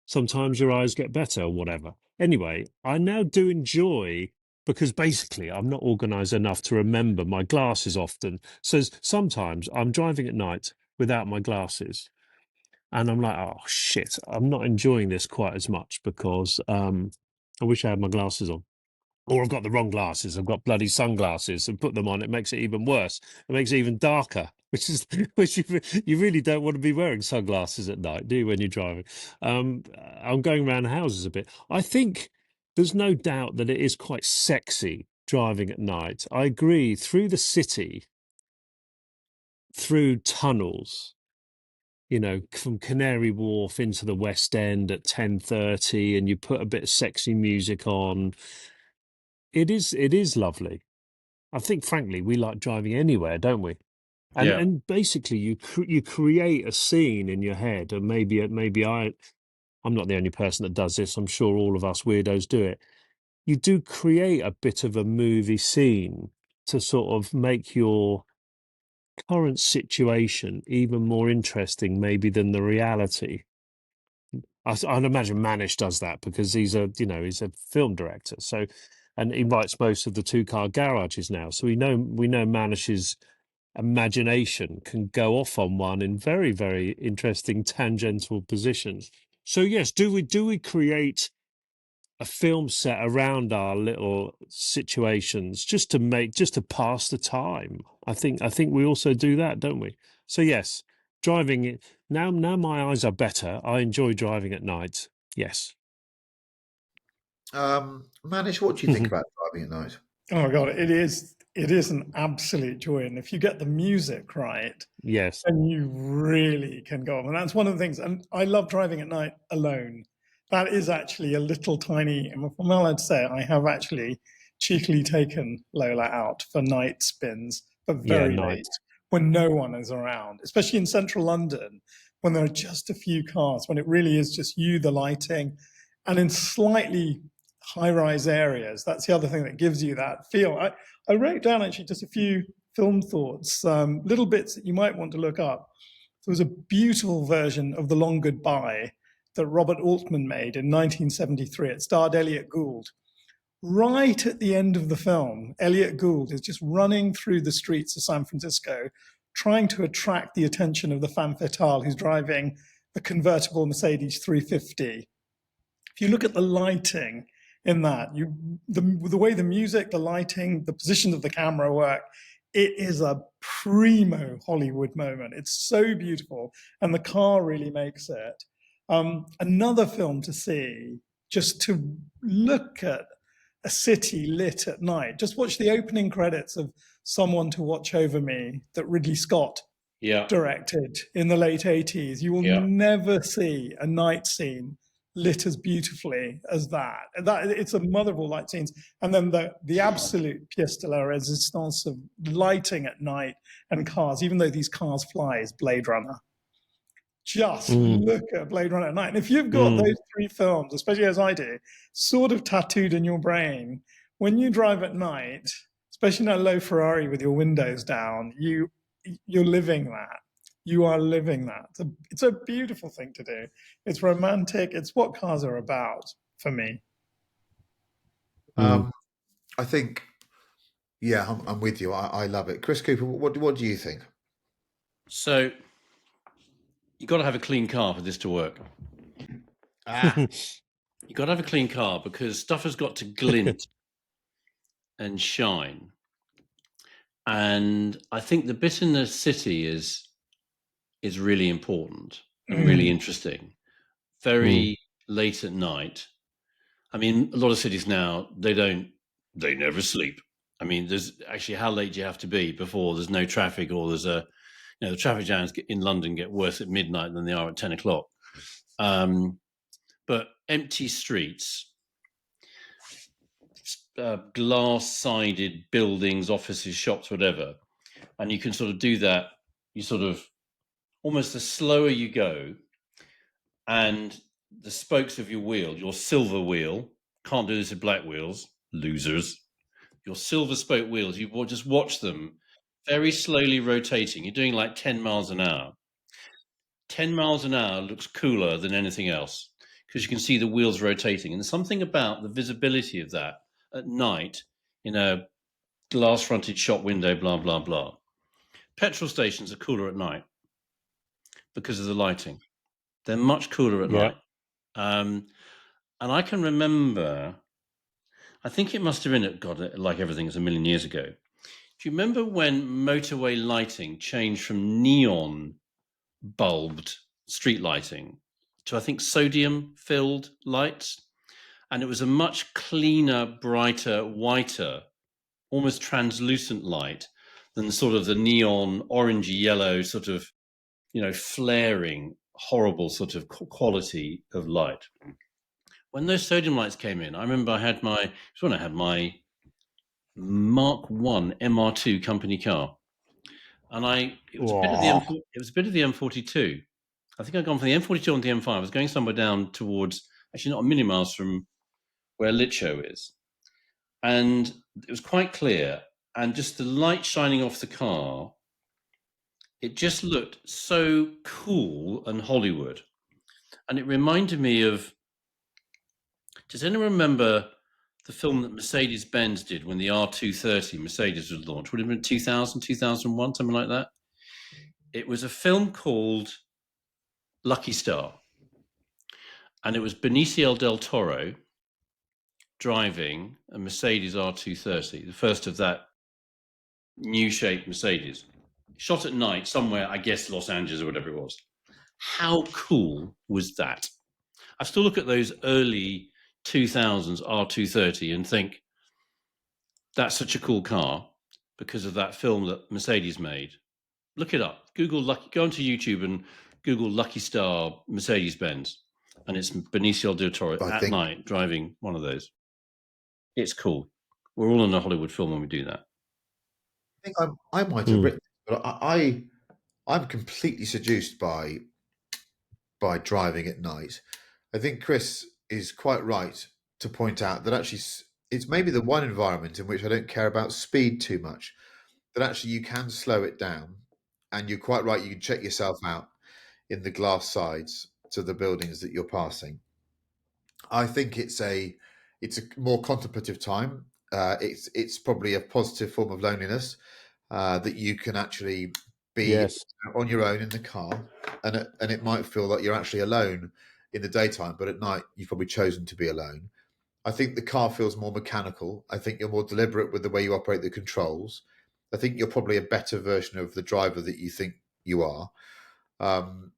Sometimes your eyes get better or whatever. Anyway, I now do enjoy because basically I'm not organized enough to remember my glasses often. So sometimes I'm driving at night without my glasses and I'm like, oh shit, I'm not enjoying this quite as much because I wish I had my glasses on. Or I've got the wrong glasses. I've got bloody sunglasses and put them on. It makes it even worse. It makes it even darker, which you really don't want to be wearing sunglasses at night, do you, when you're driving? I'm going around houses a bit. I think there's no doubt that it is quite sexy driving at night. I agree. Through the city, through tunnels, you know, from Canary Wharf into the West End at 10:30, and you put a bit of sexy music on. It is lovely. I think, frankly, we like driving anywhere, don't we? And basically you create a scene in your head, and maybe I'm not the only person that does this. I'm sure all of us weirdos do it. You do create a bit of a movie scene to sort of make your current situation even more interesting, maybe, than the reality. I'd imagine Manish does that because he's a film director. So, and he writes most of the two-car garages now. So we know Manish's imagination can go off on one in very, very interesting tangential positions. So yes, do we create a film set around our little situations just to pass the time? I think we also do that, don't we? So yes, driving it now my eyes are better. I enjoy driving at night. Yes. Manish, what do you think about driving at night? Oh my God, it is an absolute joy. And if you get the music right, Yes. then you really can go on. And that's one of the things. And I love driving at night alone. That is actually a little tiny, if I'm allowed to say it, I have actually cheekily taken Lola out for night spins, but Yeah, very night. late when no one is around, especially in central London, when there are just a few cars, when it really is just you, the lighting, and in slightly high-rise areas. That's the other thing that gives you that feel. I wrote down actually just a few film thoughts, little bits that you might want to look up. There was a beautiful version of The Long Goodbye that Robert Altman made in 1973. It starred Elliot Gould. Right at the end of the film, Elliot Gould is just running through the streets of San Francisco, trying to attract the attention of the femme fatale who's driving a convertible Mercedes 350. If you look at the lighting in that, the way the music, the lighting, the position of the camera work, it is a primo Hollywood moment. It's so beautiful, and the car really makes it. Another film to see, just to look at a city lit at night. Just watch the opening credits of Someone to Watch Over Me that Ridley Scott directed in the late 80s. You will never see a night scene lit as beautifully as that. It's a mother of all light scenes. And then the absolute pièce de la résistance of lighting at night and cars, even though these cars fly, is Blade Runner. Just look at Blade Runner at night. And if you've got those three films, especially as I do, sort of tattooed in your brain, when you drive at night, especially in a low Ferrari with your windows down, you're living that. You are living that. It's a beautiful thing to do. It's romantic. It's what cars are about for me. I think, yeah, I'm with you. I love it. Chris Cooper, what do you think? So you've got to have a clean car for this to work. You've got to have a clean car because stuff has got to glint and shine. And I think the bit in the city is really important and really interesting. Very late at night. I mean, a lot of cities now, they never sleep. I mean, there's actually, how late do you have to be before there's no traffic, or there's the traffic jams in London get worse at midnight than they are at 10 o'clock. But empty streets, glass-sided buildings, offices, shops, whatever. And you can sort of do that. You sort of, almost the slower you go, and the spokes of your wheel, your silver wheel, can't do this with black wheels, losers. Your silver spoke wheels, you just watch them very slowly rotating. You're doing like 10 miles an hour. 10 miles an hour looks cooler than anything else because you can see the wheels rotating. And there's something about the visibility of that at night in a glass fronted shop window, blah, blah, blah. Petrol stations are cooler at night because of the lighting. They're much cooler at night. And I can remember, I think it must have been, God, like everything, it's a million years ago. Do you remember when motorway lighting changed from neon bulbed street lighting to, I think, sodium filled lights? And it was a much cleaner, brighter, whiter, almost translucent light than sort of the neon orangey yellow sort of, flaring, horrible sort of quality of light. When those sodium lights came in, I remember I had my Mark 1 MR2 company car. and it was a bit of the M42. I think I'd gone from the M42 on the M5. I was going somewhere down towards, actually not a million miles from where Litshow is, and it was quite clear, and just the light shining off the car, it just looked so cool and Hollywood. And it reminded me of, does anyone remember the film that Mercedes-Benz did when the R230 Mercedes was launched? Would it have been 2000, 2001, something like that? It was a film called Lucky Star. And it was Benicio del Toro driving a Mercedes R230, the first of that new shape Mercedes. Shot at night somewhere, I guess Los Angeles or whatever it was. How cool was that? I still look at those early 2000s R230 and think that's such a cool car because of that film that Mercedes made. Look it up. Go onto YouTube and Google Lucky Star Mercedes-Benz, and it's Benicio del Toro at night driving one of those. It's cool. We're all in a Hollywood film when we do that. I think I might have written, but I'm completely seduced by driving at night. I think Chris is quite right to point out that actually it's maybe the one environment in which I don't care about speed too much. That actually you can slow it down, and you're quite right. You can check yourself out in the glass sides to the buildings that you're passing. I think it's a more contemplative time. It's probably a positive form of loneliness that you can actually be on your own in the car, and it might feel like you're actually alone in the daytime, but at night you've probably chosen to be alone. I think the car feels more mechanical. I think you're more deliberate with the way you operate the controls. I think you're probably a better version of the driver that you think you are, and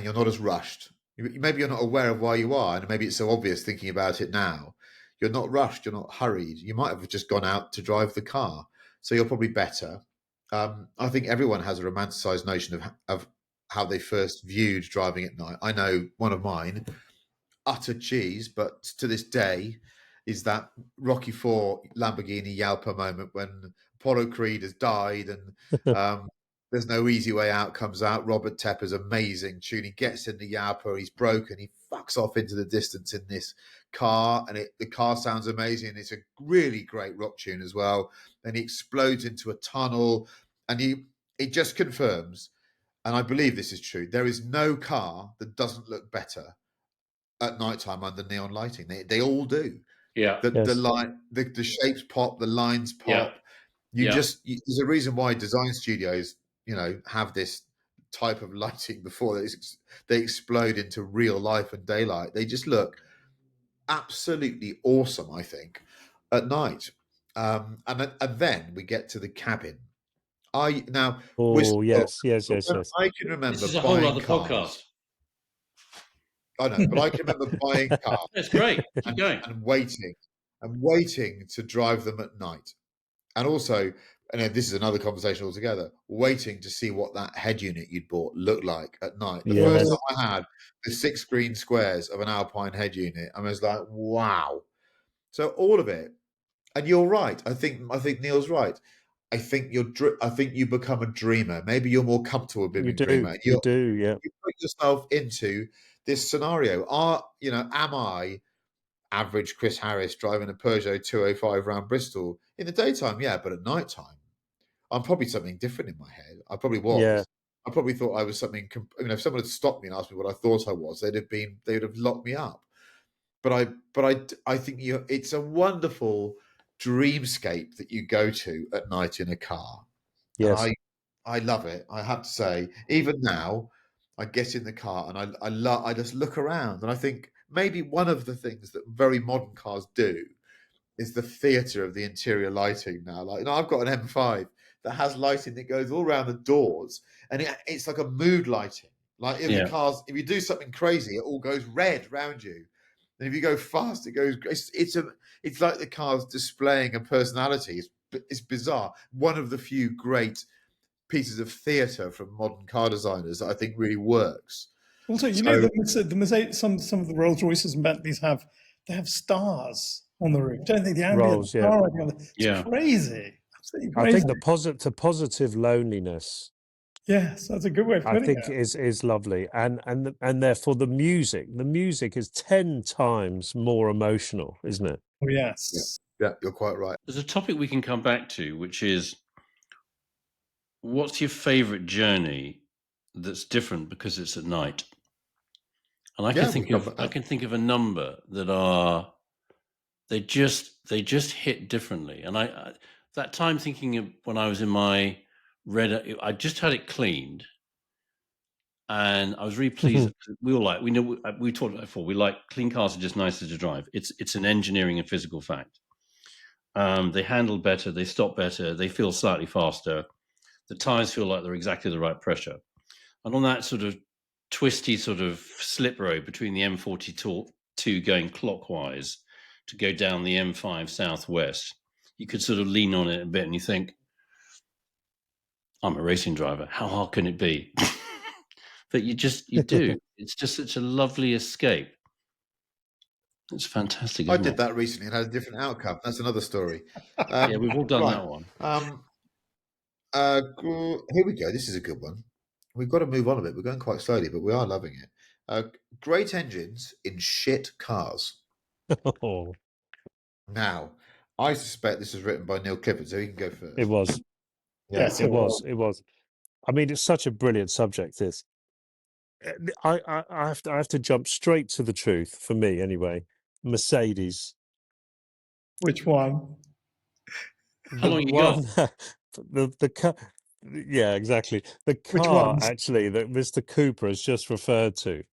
you're not as rushed. Maybe you're not aware of why you are, and maybe it's so obvious thinking about it now. You're not rushed. You're not hurried. You might have just gone out to drive the car, so you're probably better. I think everyone has a romanticized notion of how they first viewed driving at night. I know one of mine, utter cheese, but to this day, is that Rocky IV Lamborghini Yalpa moment when Apollo Creed has died and there's no easy way out comes out. Robert Tepper's amazing tune. He gets in the Yalpa, he's broken, he fucks off into the distance in this car, and the car sounds amazing. It's a really great rock tune as well. And he explodes into a tunnel, and it just confirms, and I believe this is true, there is no car that doesn't look better at nighttime under neon lighting. They all do. Yeah. The light, the shapes pop, the lines pop. There's a reason why design studios, have this type of lighting before they explode into real life and daylight. They just look absolutely awesome, I think, at night. And then we get to the cabin. I can remember. This is a whole other podcast. I know, but I can remember buying cars. It's great. Keep going. And waiting to drive them at night. And also, and this is another conversation altogether, waiting to see what that head unit you'd bought looked like at night. The first time I had the 6 green squares of an Alpine head unit, I was like, wow. So all of it, and you're right. I think Neil's right. I think you become a dreamer. Maybe you're more comfortable being a dreamer. You do, yeah. You put yourself into this scenario. Am I average Chris Harris driving a Peugeot 205 around Bristol in the daytime? Yeah, but at night time, I'm probably something different in my head. I probably was. Yeah. I probably thought I was something. If someone had stopped me and asked me what I thought I was, they would have locked me up. But I think it's a wonderful dreamscape that you go to at night in a car. Yes. And I love it. I have to say, even now, I get in the car and I just look around and I think maybe one of the things that very modern cars do is the theatre of the interior lighting now. Like, I've got an M5 that has lighting that goes all around the doors, and it's like a mood lighting. Like if you do something crazy, it all goes red around you. And if you go fast, it goes. It's like the car's displaying a personality. It's bizarre. One of the few great pieces of theatre from modern car designers that I think really works. Also, the Mercedes, some of the Rolls Royces and Bentleys have stars on the roof. Don't think the ambient star on it. It's crazy. Absolutely crazy. I think the positive loneliness Yes, that's a good way of I putting think it. is lovely, and therefore the music is 10 times more emotional, isn't it? Oh, yes. Yeah, you're quite right. There's a topic we can come back to, which is what's your favourite journey that's different because it's at night? And I can Yeah, think we'll of come I back. can think of a number that are they just hit differently. And I that time thinking of when I was in my red, I just had it cleaned, and I was really pleased. We all like we talked about it before. We like clean cars are just nicer to drive. It's an engineering and physical fact. They handle better, they stop better, they feel slightly faster. The tires feel like they're exactly the right pressure. And on that sort of twisty sort of slip road between the M42 going clockwise to go down the M5 southwest, you could sort of lean on it a bit and you think, I'm a racing driver. How hard can it be? But you do. It's just such a lovely escape. It's fantastic, I isn't did it? that recently and had a different outcome. That's another story. Yeah, we've all done Right. that one. Here we go. This is a good one. We've got to move on a bit. We're going quite slowly, but we are loving it. Great engines in shit cars. Oh, Now, I suspect this was written by Neil Clifford, so he can go first. it was. Yeah. Yes, It was. It was. I mean, it's such a brilliant subject. This. I have to jump straight to the truth for me anyway. Mercedes, Which one? How the long you got? one, the car. Yeah, exactly. The Which car ones? actually that Mr. Cooper has just referred to.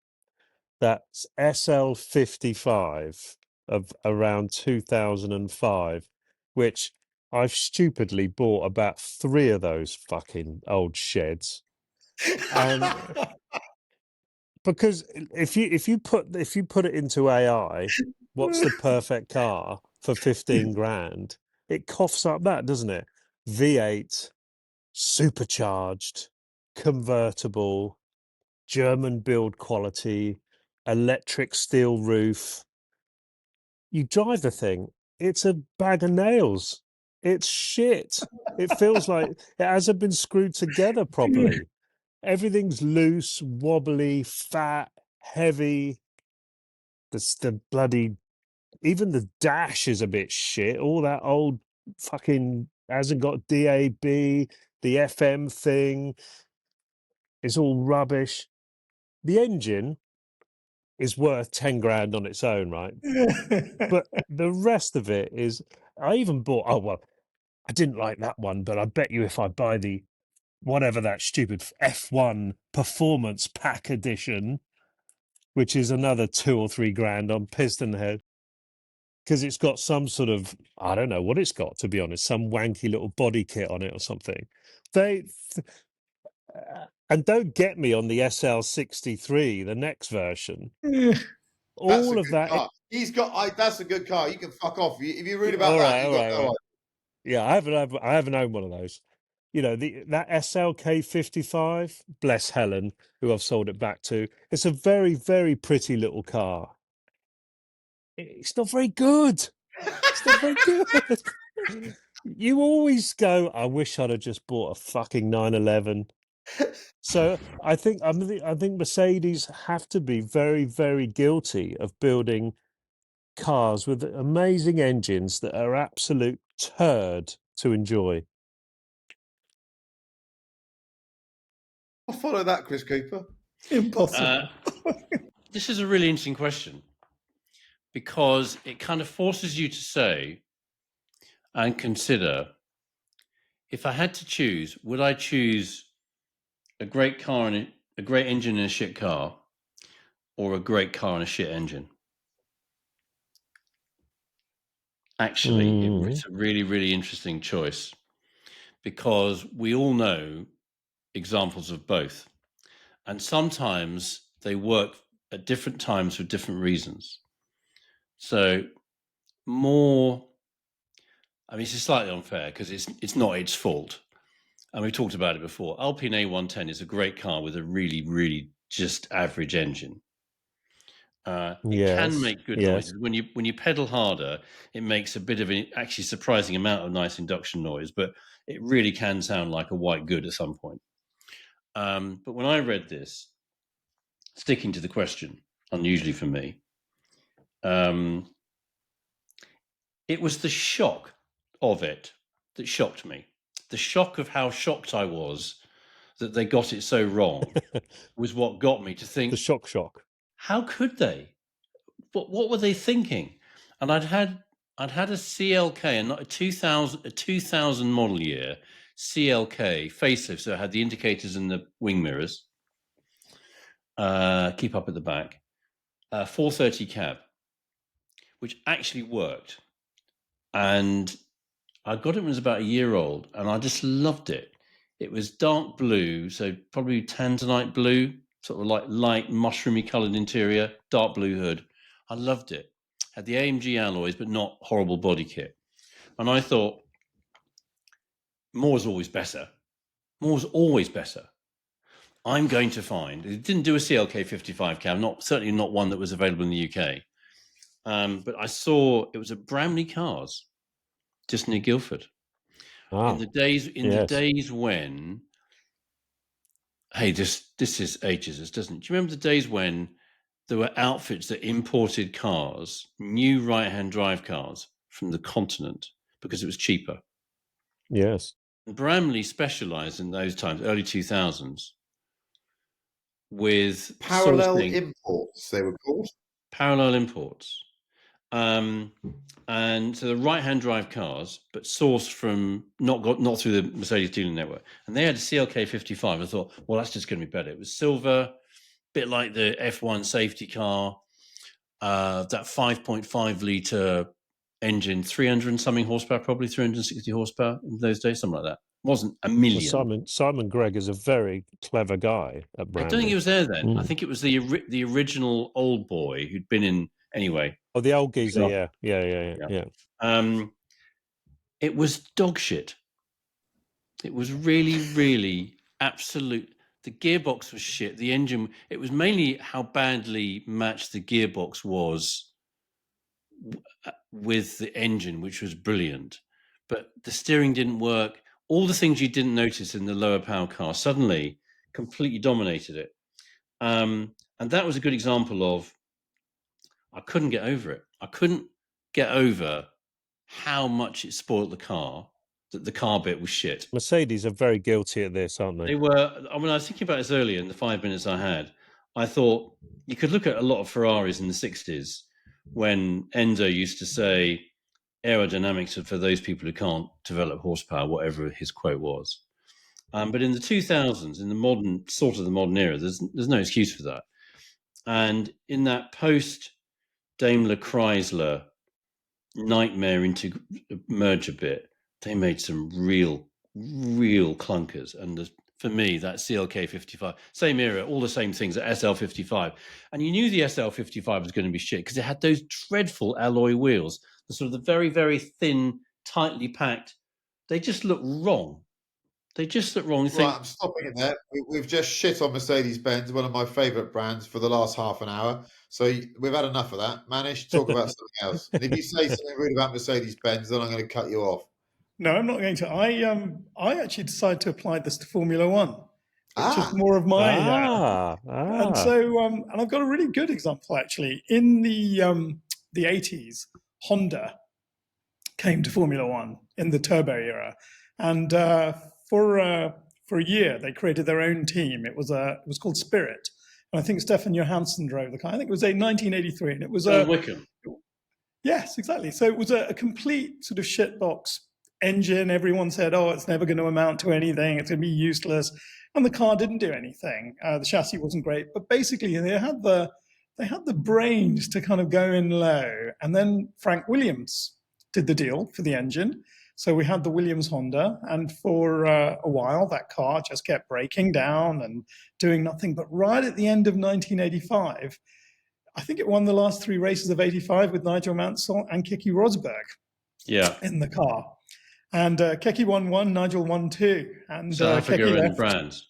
That's SL55 of around 2005, which I've stupidly bought about 3 of those fucking old sheds. And because if you put it into AI, what's the perfect car for 15 grand? It coughs up that, doesn't it? V8, supercharged, convertible, German build quality, electric steel roof. You drive the thing, it's a bag of nails. It's shit. It feels like it hasn't been screwed together properly. Everything's loose, wobbly, fat, heavy. The bloody even the dash is a bit shit. All that old fucking hasn't got DAB. The FM thing is all rubbish. The engine is worth 10 grand on its own, right? But the rest of it is. I even bought. Oh well, I didn't like that one, but I bet you if I buy the whatever that stupid F1 Performance Pack Edition, which is another 2 or 3 grand on piston head, because it's got some sort of, I don't know what it's got, to be honest, some wanky little body kit on it or something. They and don't get me on the SL63, the next version. That's a All of good that. car. He's got. That's a good car. You can fuck off. If you read about All that, right, you all got right, all no right. idea. Yeah, I haven't owned one of those. You know, that SLK 55, bless Helen, who I've sold it back to. It's a very, very pretty little car. It's not very good. It's not very good. You always go, I wish I'd have just bought a fucking 911. So I think Mercedes have to be very, very guilty of building cars with amazing engines that are absolute turd to enjoy. I'll follow that, Chris Cooper. Impossible. This is a really interesting question because it kind of forces you to say and consider, if I had to choose, would I choose a great car and a great engine in a shit car, or a great car and a shit engine? Actually, it's a really, really interesting choice because we all know examples of both. And sometimes they work at different times for different reasons. So, more, I mean, it's slightly unfair because it's not its fault. And we talked about it before. Alpine A110 is a great car with a really, really just average engine. It can Yes, make good yes. noises when you pedal harder. It makes a bit of an actually surprising amount of nice induction noise, but it really can sound like a white good at some point. But when I read this, sticking to the question, unusually for me, it was the shock of it that shocked me. The shock of how shocked I was that they got it so wrong was what got me to think, The shock. how could they? What were they thinking? And I'd had a CLK, and not a 2000 model year CLK facelift, so it had the indicators and the wing mirrors. Keep up at the back. 430 cab, which actually worked. And I got it when it was about a year old, and I just loved it. It was dark blue, so probably tanzanite blue, sort of like light mushroomy coloured interior, dark blue hood. I loved it. Had the AMG alloys, but not horrible body kit. And I thought, more's always better. More's always better. I'm going to find. It didn't do a CLK 55 cab, certainly not one that was available in the UK. But I saw it was at Bramley Cars, just near Guildford. In the days when, hey, this is ages, doesn't it? Do you remember the days when there were outfits that imported cars, new right-hand drive cars from the continent because it was cheaper? Yes. Bramley specialised in those times, early 2000s, with Parallel sourcing, imports, they were called. parallel imports. And so the right-hand drive cars, but sourced from not through the Mercedes dealing network. And they had a CLK 55. I thought, well, that's just going to be better. It was silver, bit like the F1 safety car, that 5.5 litre engine, 300 and something horsepower, probably 360 horsepower in those days, something like that. Wasn't a million. Well, Simon Gregg is a very clever guy at I Bramley. don't think he was there then. I think it was the original old boy who'd been in anyway. Oh, the old geezer, yeah. It was dog shit. It was really, really absolute. The gearbox was shit. The engine, it was mainly how badly matched the gearbox was with the engine, which was brilliant. But the steering didn't work. All the things you didn't notice in the lower power car suddenly completely dominated it. And that was a good example of, I couldn't get over it. I couldn't get over how much it spoiled the car, that the car bit was shit. Mercedes are very guilty at this, aren't they? They were, I mean, I was thinking about this earlier in the 5 minutes I had. I thought you could look at a lot of Ferraris in the 60s when Enzo used to say, aerodynamics are for those people who can't develop horsepower, whatever his quote was. But in the 2000s, in the modern era, there's no excuse for that. And in that post Daimler Chrysler nightmare merger bit, they made some real clunkers. And for me, that CLK 55, same era, all the same things, at SL 55. And you knew the SL 55 was going to be shit because it had those dreadful alloy wheels, the sort of the very, very thin, tightly packed. They just look wrong. They just look wrong. Right, I'm stopping it there. We've just shit on Mercedes-Benz, one of my favourite brands, for the last half an hour. So we've had enough of that. Manish, talk about something else. And if you say something rude about Mercedes-Benz, then I'm going to cut you off. No, I'm not going to. I actually decided to apply this to Formula One, which is more of my. And so, and I've got a really good example actually. In the 80s, Honda came to Formula One in the turbo era, and for a year they created their own team. It was called Spirit, and I think Stefan Johansson drove the car. I think it was a 1983, and it was Wickham. Yes, exactly. So it was a complete sort of shitbox engine. Everyone said, "Oh, it's never going to amount to anything. It's going to be useless," and the car didn't do anything. The chassis wasn't great, but basically they had the brains to kind of go in low. And then Frank Williams did the deal for the engine. So we had the Williams Honda, and for a while that car just kept breaking down and doing nothing. But right at the end of 1985, I think it won the last 3 races of 85 with Nigel Mansell and Keke Rosberg in the car. And Keke won 1, Nigel won 2. And South Africa Keke and left. Brands.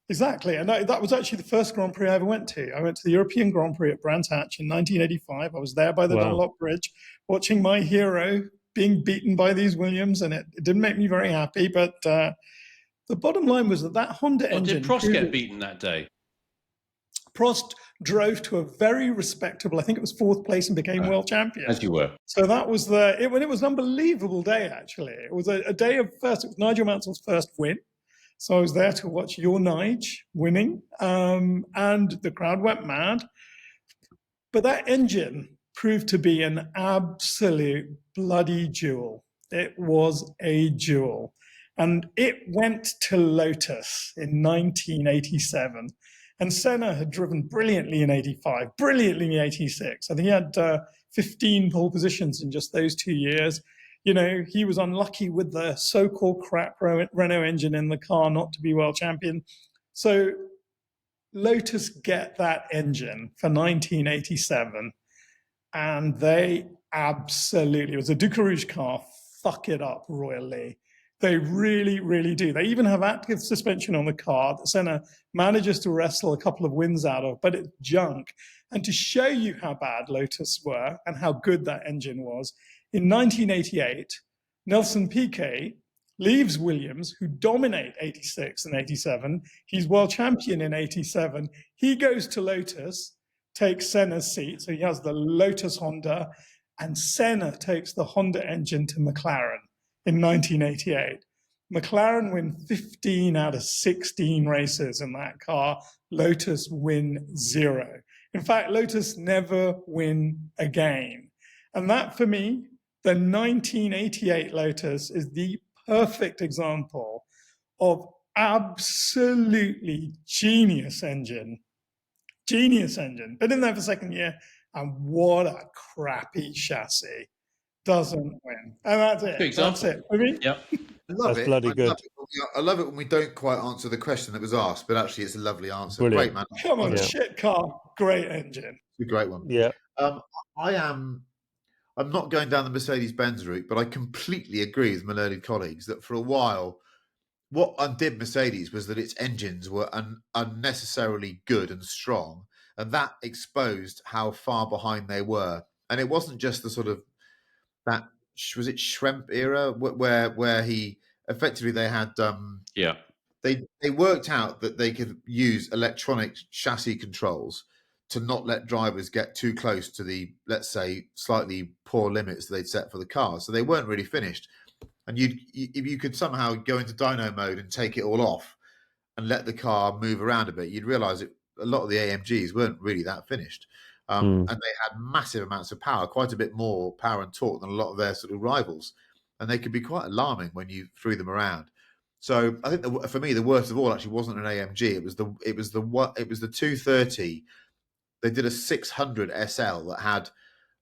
Exactly. And that was actually the first Grand Prix I ever went to. I went to the European Grand Prix at Brands Hatch in 1985. I was there by the Dunlop Bridge watching my hero being beaten by these Williams, and it didn't make me very happy, but The bottom line was that Honda Or engine. did Prost proved get it- beaten that day? Prost drove to a very respectable, I think it was 4th place, and became world champion. As you were. So that was it was an unbelievable day, actually. It was a day of first, it was Nigel Mansell's first win. So I was there to watch your Nige winning, and the crowd went mad. But that engine proved to be an absolute bloody jewel. It was a jewel. And it went to Lotus in 1987. And Senna had driven brilliantly in 85, brilliantly in 86. I think he had 15 pole positions in just those 2 years. You know, he was unlucky with the so-called crap Renault engine in the car not to be world champion. So Lotus get that engine for 1987, and they absolutely, it was a Ducarouge car, fuck it up royally. They really, really do. They even have active suspension on the car that Senna manages to wrestle a couple of wins out of, but it's junk. And to show you how bad Lotus were and how good that engine was, in 1988, Nelson Piquet leaves Williams, who dominate 86 and 87. He's world champion in 87. He goes to Lotus, takes Senna's seat. So he has the Lotus Honda, and Senna takes the Honda engine to McLaren in 1988. McLaren win 15 out of 16 races in that car. Lotus win 0. In fact, Lotus never win again. And that, for me, the 1988 Lotus is the perfect example of absolutely genius engine. Genius engine. Been in there for second year, and what a crappy chassis. Doesn't win. And that's it. Good example. That's it. I mean, Yeah. I love That's it. bloody good. I love it when we don't quite answer the question that was asked, but actually it's a lovely answer. Brilliant. Great, man. come on, Yeah. shit car, great engine. It's a great one. Yeah. I'm not going down the Mercedes-Benz route, but I completely agree with my learned colleagues that for a while, what undid Mercedes was that its engines were unnecessarily good and strong, and that exposed how far behind they were. And it wasn't just the sort of that, was it Schremp era where he effectively they had Yeah. they worked out that they could use electronic chassis controls to not let drivers get too close to the, let's say, slightly poor limits they'd set for the car. So they weren't really finished. And if you could somehow go into dyno mode and take it all off and let the car move around a bit, you'd realize a lot of the AMGs weren't really that finished. And they had massive amounts of power, quite a bit more power and torque than a lot of their sort of rivals. And they could be quite alarming when you threw them around. So I think for me, the worst of all actually wasn't an AMG. It was the 230. They did a 600 SL that had,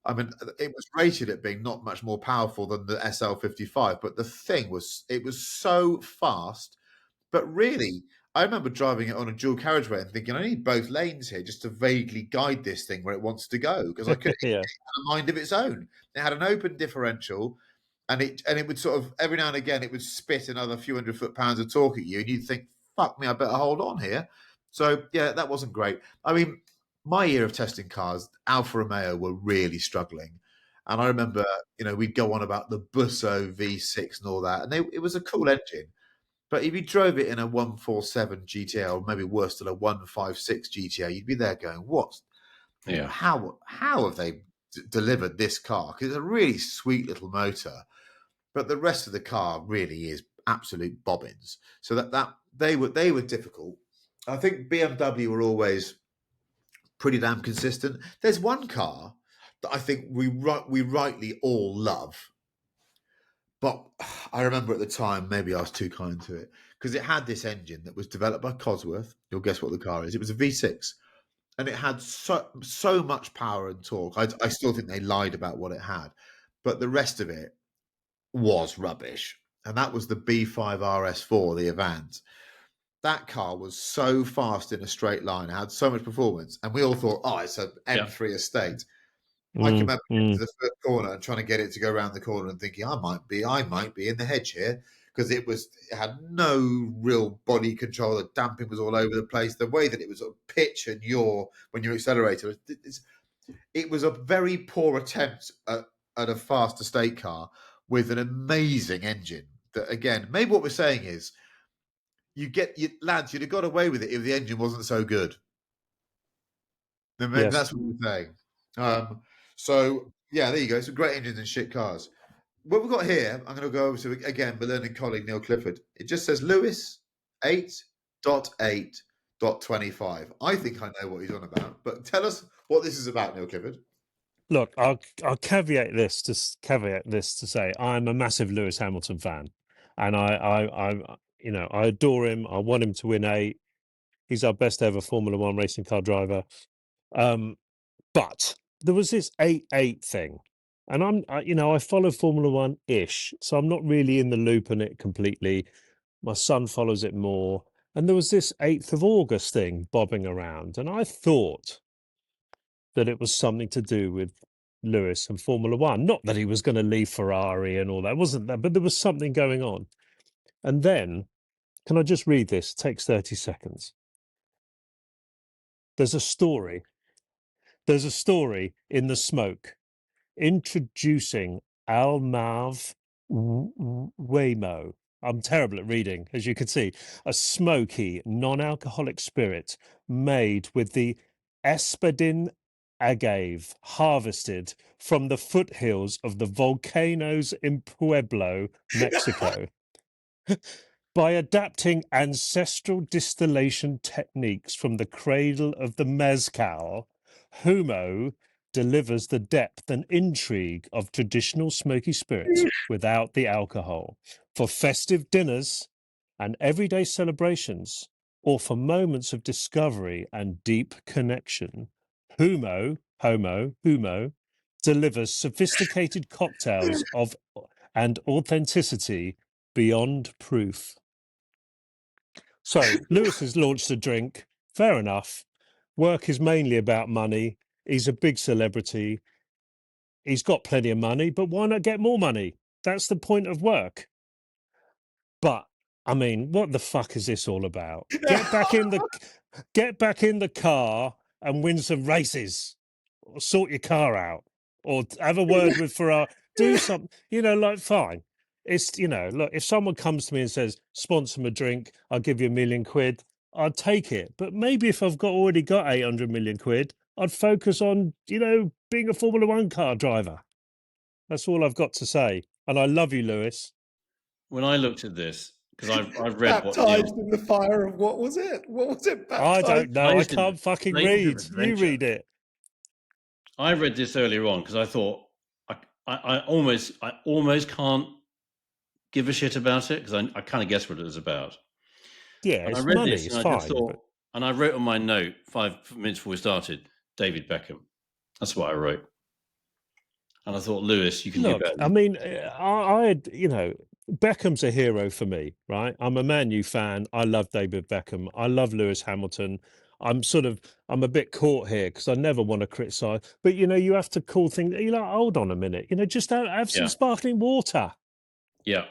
I mean, it was rated at being not much more powerful than the SL55, but the thing was, it was so fast. But really, I remember driving it on a dual carriageway and thinking, I need both lanes here just to vaguely guide this thing where it wants to go, because I couldn't. Yeah. It had a mind of its own. It had an open differential, and it would sort of every now and again it would spit another few hundred foot-pounds of torque at you, and you'd think, "Fuck me, I better hold on here." So yeah, that wasn't great. I mean, my year of testing cars, Alfa Romeo were really struggling. And I remember, we'd go on about the Busso V6 and all that. And it was a cool engine. But if you drove it in a 147 GTA, or maybe worse, still a 156 GTA, you'd be there going, how have they delivered this car? Because it's a really sweet little motor. But the rest of the car really is absolute bobbins. So that they were difficult. I think BMW were always pretty damn consistent. There's one car that I think we rightly all love, but I remember at the time maybe I was too kind to it because it had this engine that was developed by Cosworth. You'll guess what the car is. It was a V6, and it had so much power and torque. I still think they lied about what it had, but the rest of it was rubbish. And that was the B5 RS4, the Avant. That car was so fast in a straight line. It had so much performance. And we all thought, it's an M3 estate. I can remember getting to the first corner and trying to get it to go around the corner and thinking, I might be in the hedge here, because it had no real body control. The damping was all over the place. The way that it was sort of pitch and yaw when you accelerated, it was a very poor attempt at a fast estate car with an amazing engine. That, again, maybe what we're saying is, lads, you'd have got away with it if the engine wasn't so good. Then maybe Yes. that's what we're saying. So yeah, there you go. Some great engines and shit cars. What we've got here, I'm going to go over to again my learning colleague Neil Clifford. It just says Lewis 8.8.25. I think I know what he's on about, but tell us what this is about, Neil Clifford. Look, I'll caveat this to say I'm a massive Lewis Hamilton fan, and I I adore him. I want him to win 8. He's our best ever Formula One racing car driver. But there was this 8-8 thing, and I follow Formula One ish, so I'm not really in the loop on it completely. My son follows it more, and there was this 8th of August thing bobbing around, and I thought that it was something to do with Lewis and Formula One. Not that he was going to leave Ferrari and all that, wasn't that? But there was something going on. And then, can I just read this? It takes 30 seconds. There's a story. There's a story in the smoke introducing Almav Waymo. I'm terrible at reading, as you can see. A smoky, non-alcoholic spirit made with the espadin agave harvested from the foothills of the volcanoes in Pueblo, Mexico. By adapting ancestral distillation techniques from the cradle of the mezcal, Humo delivers the depth and intrigue of traditional smoky spirits without the alcohol. For festive dinners and everyday celebrations, or for moments of discovery and deep connection, Humo delivers sophisticated cocktails of and authenticity beyond proof. So Lewis has launched a drink. Fair enough. Work is mainly about money. He's a big celebrity. He's got plenty of money, but why not get more money? That's the point of work. But I mean, what the fuck is this all about? Get back in the car and win some races, or sort your car out, or have a word with Ferrari. Do something, like fine. It's look, if someone comes to me and says, sponsor my drink, I'll give you £1 million, I'd take it. But maybe if I've already got 800 million quid, I'd focus on, being a Formula One car driver. That's all I've got to say. And I love you, Lewis. When I looked at this, because I've read what Baptized Neil, in the fire of what was it? What was it? I don't Baptized. know. I Blazed in can't fucking Blazed of read. You Adventure. read it. I read this earlier on because I thought I almost can't give a shit about it because I kind of guessed what it was about. Yeah, And I it's read money. this It's and I just fine. thought, and I wrote on my note 5 minutes before we started, David Beckham. That's what I wrote. And I thought, Lewis, you can do Look, better. I mean, I had, Beckham's a hero for me, right? I'm a Man U fan. I love David Beckham. I love Lewis Hamilton. I'm a bit caught here because I never want to criticise. But, you have to call things, hold on a minute, just have some Yeah. sparkling water. Yeah.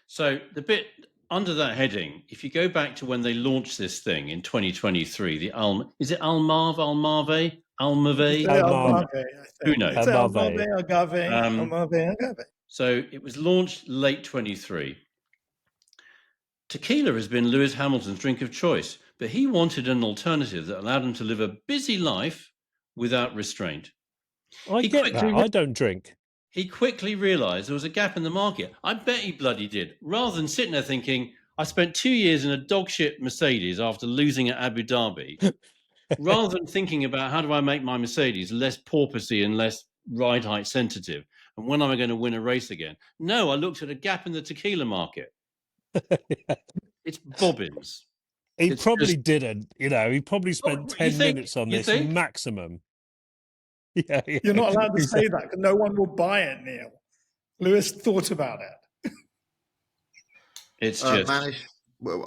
So the bit under that heading, if you go back to when they launched this thing in 2023, is it Almave? It's Almar, Almave, I Who think. knows? It's Almave. Almave. So it was launched late 23. Tequila has been Lewis Hamilton's drink of choice, but he wanted an alternative that allowed him to live a busy life without restraint. I get that. I don't drink. He quickly realised there was a gap in the market. I bet he bloody did. Rather than sitting there thinking, I spent 2 years in a dogshit Mercedes after losing at Abu Dhabi, rather than thinking about how do I make my Mercedes less porpoisey and less ride height sensitive, and when am I going to win a race again? No, I looked at a gap in the tequila market. It's bobbins. He It's probably just, didn't, he probably spent you 10 think? minutes on You this think? maximum. Yeah. You're not allowed to say that because no one will buy it, Neil. Lewis thought about it. It's just. Manish. Well,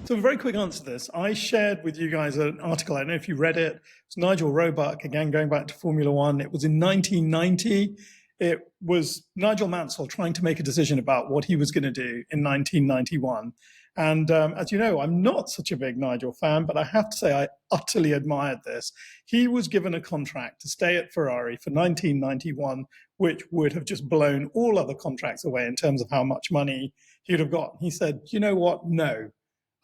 So a very quick answer to this. I shared with you guys an article. I don't know if you read it. It's Nigel Roebuck, again, going back to Formula One. It was in 1990. It was Nigel Mansell trying to make a decision about what he was going to do in 1991. And as you know, I'm not such a big Nigel fan, but I have to say I utterly admired this. He was given a contract to stay at Ferrari for 1991, which would have just blown all other contracts away in terms of how much money he'd have got. He said, you know what? No,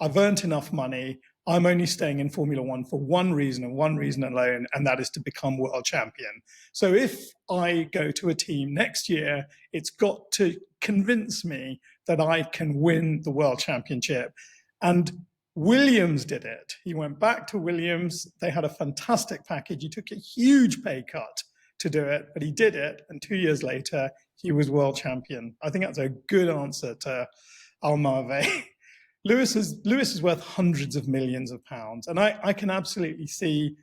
I've earned enough money. I'm only staying in Formula One for one reason and one reason alone, and that is to become world champion. So if I go to a team next year, it's got to convince me that I can win the world championship. And Williams did it. He went back to Williams. They had a fantastic package. He took a huge pay cut to do it, but he did it. And 2 years later, he was world champion. I think that's a good answer to Almave. Lewis is worth hundreds of millions of pounds. And I can absolutely see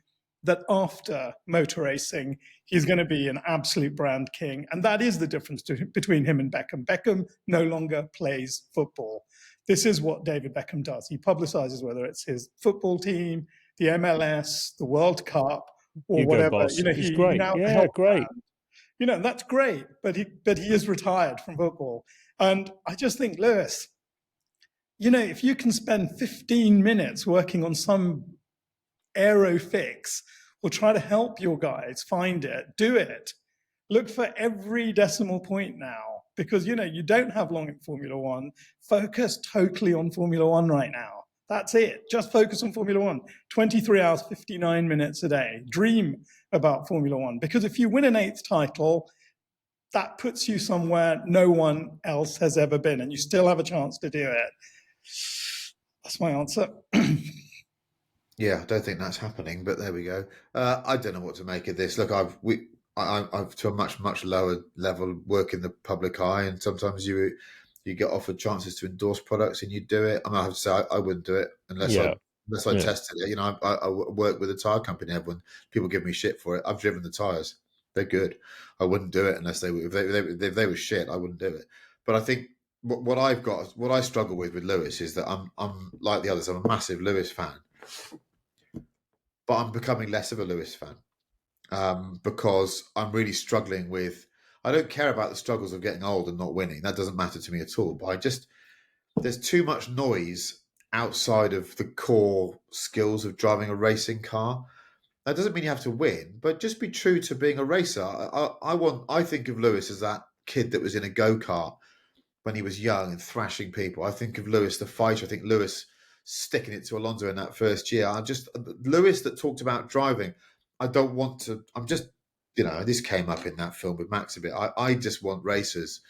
that after motor racing, he's going to be an absolute brand king. And that is the difference between him and Beckham. Beckham no longer plays football. This is what David Beckham does. He publicizes whether it's his football team, the MLS, the World Cup, or Hugo whatever. Boss. You know, He's he great. now Yeah, helps great. brand. You know, that's great. But he is retired from football. And I just think, Lewis, you know, if you can spend 15 minutes working on some aero fix or try to help your guys find it, do it. Look for every decimal point now, because, you know, you don't have long in Formula One. Focus totally on Formula One right now. That's it. Just focus on Formula One. 23 hours, 59 minutes a day. Dream about Formula One, because if you win an 8th title, that puts you somewhere no one else has ever been, and you still have a chance to do it. That's my answer. Yeah, I don't think that's happening, but there we go. I don't know what to make of this. Look, I've to a much lower level work in the public eye, and sometimes you get offered chances to endorse products and you do it. I mean, I have to say I wouldn't do it unless I tested it. You know, I work with a tire company. People give me shit for it. I've driven the tires; they're good. I wouldn't do it unless if they were shit. I wouldn't do it. But I think what I struggle with Lewis is that I'm like the others. I'm a massive Lewis fan, but I'm becoming less of a Lewis fan because I'm really struggling with. I don't care about the struggles of getting old and not winning. That doesn't matter to me at all. But there's too much noise outside of the core skills of driving a racing car. That doesn't mean you have to win, but just be true to being a racer. I think of Lewis as that kid that was in a go-kart when he was young and thrashing people. I think of Lewis the fighter. I think Lewis sticking it to Alonso in that first year. Lewis that talked about driving. I don't want to. I'm just, you know, this came up in that film with Max a bit. I just want racers.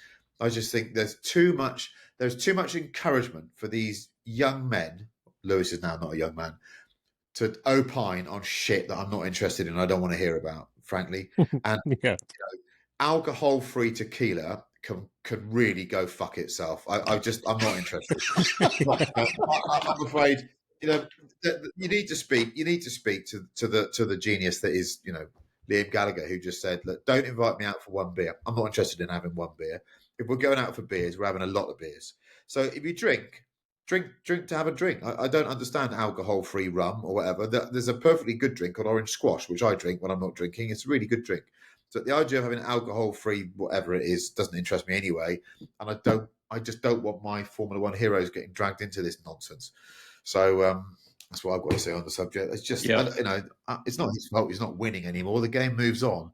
I just think there's too much encouragement for these young men. Lewis is now not a young man, to opine on shit that I'm not interested in. I don't want to hear about, frankly. And Yeah. alcohol-free tequila can really go fuck itself. I'm not interested. I'm afraid, you know, you need to speak to the genius that is, you know, Liam Gallagher, who just said, look, don't invite me out for one beer. I'm not interested in having one beer. If we're going out for beers, we're having a lot of beers. So if you drink to have a drink. I don't understand alcohol-free rum or whatever. There's a perfectly good drink called orange squash, which I drink when I'm not drinking. It's a really good drink. So the idea of having alcohol-free whatever it is doesn't interest me anyway. And I just don't want my Formula One heroes getting dragged into this nonsense. So that's what I've got to say on the subject. It's just, you know, it's not his fault. He's not winning anymore. The game moves on.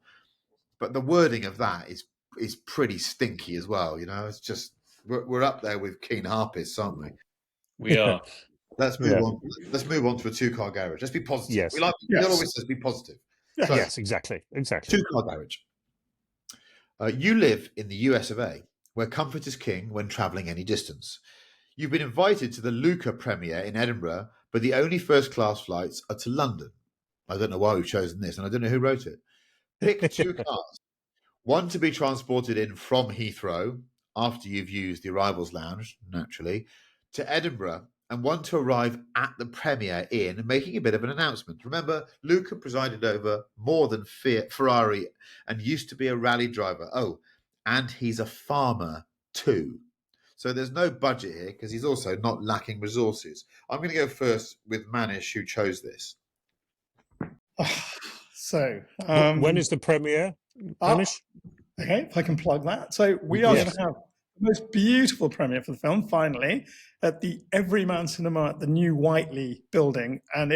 But the wording of that is pretty stinky as well. You know, it's just, we're up there with keen harpists, aren't we? We are. Let's move on. Let's move on to a two-car garage. Let's be positive. Yes. We like. Yes. Always says be positive. Yes. So, Yes, exactly. Two-car garage. You live in the US of A, where comfort is king when travelling any distance. You've been invited to the Luca premiere in Edinburgh, but the only first-class flights are to London. I don't know why we've chosen this, and I don't know who wrote it. Pick two cars. One to be transported in from Heathrow after you've used the arrivals lounge, naturally, to Edinburgh, and one to arrive at the premiere in, making a bit of an announcement. Remember, Luca presided over more than Ferrari and used to be a rally driver. Oh, and he's a farmer too. So there's no budget here because he's also not lacking resources. I'm going to go first with Manish, who chose this. So, when is the premiere, Manish? Okay, if I can plug that. So we are going to have the most beautiful premiere for the film, finally, at the Everyman Cinema at the new Whiteley building. And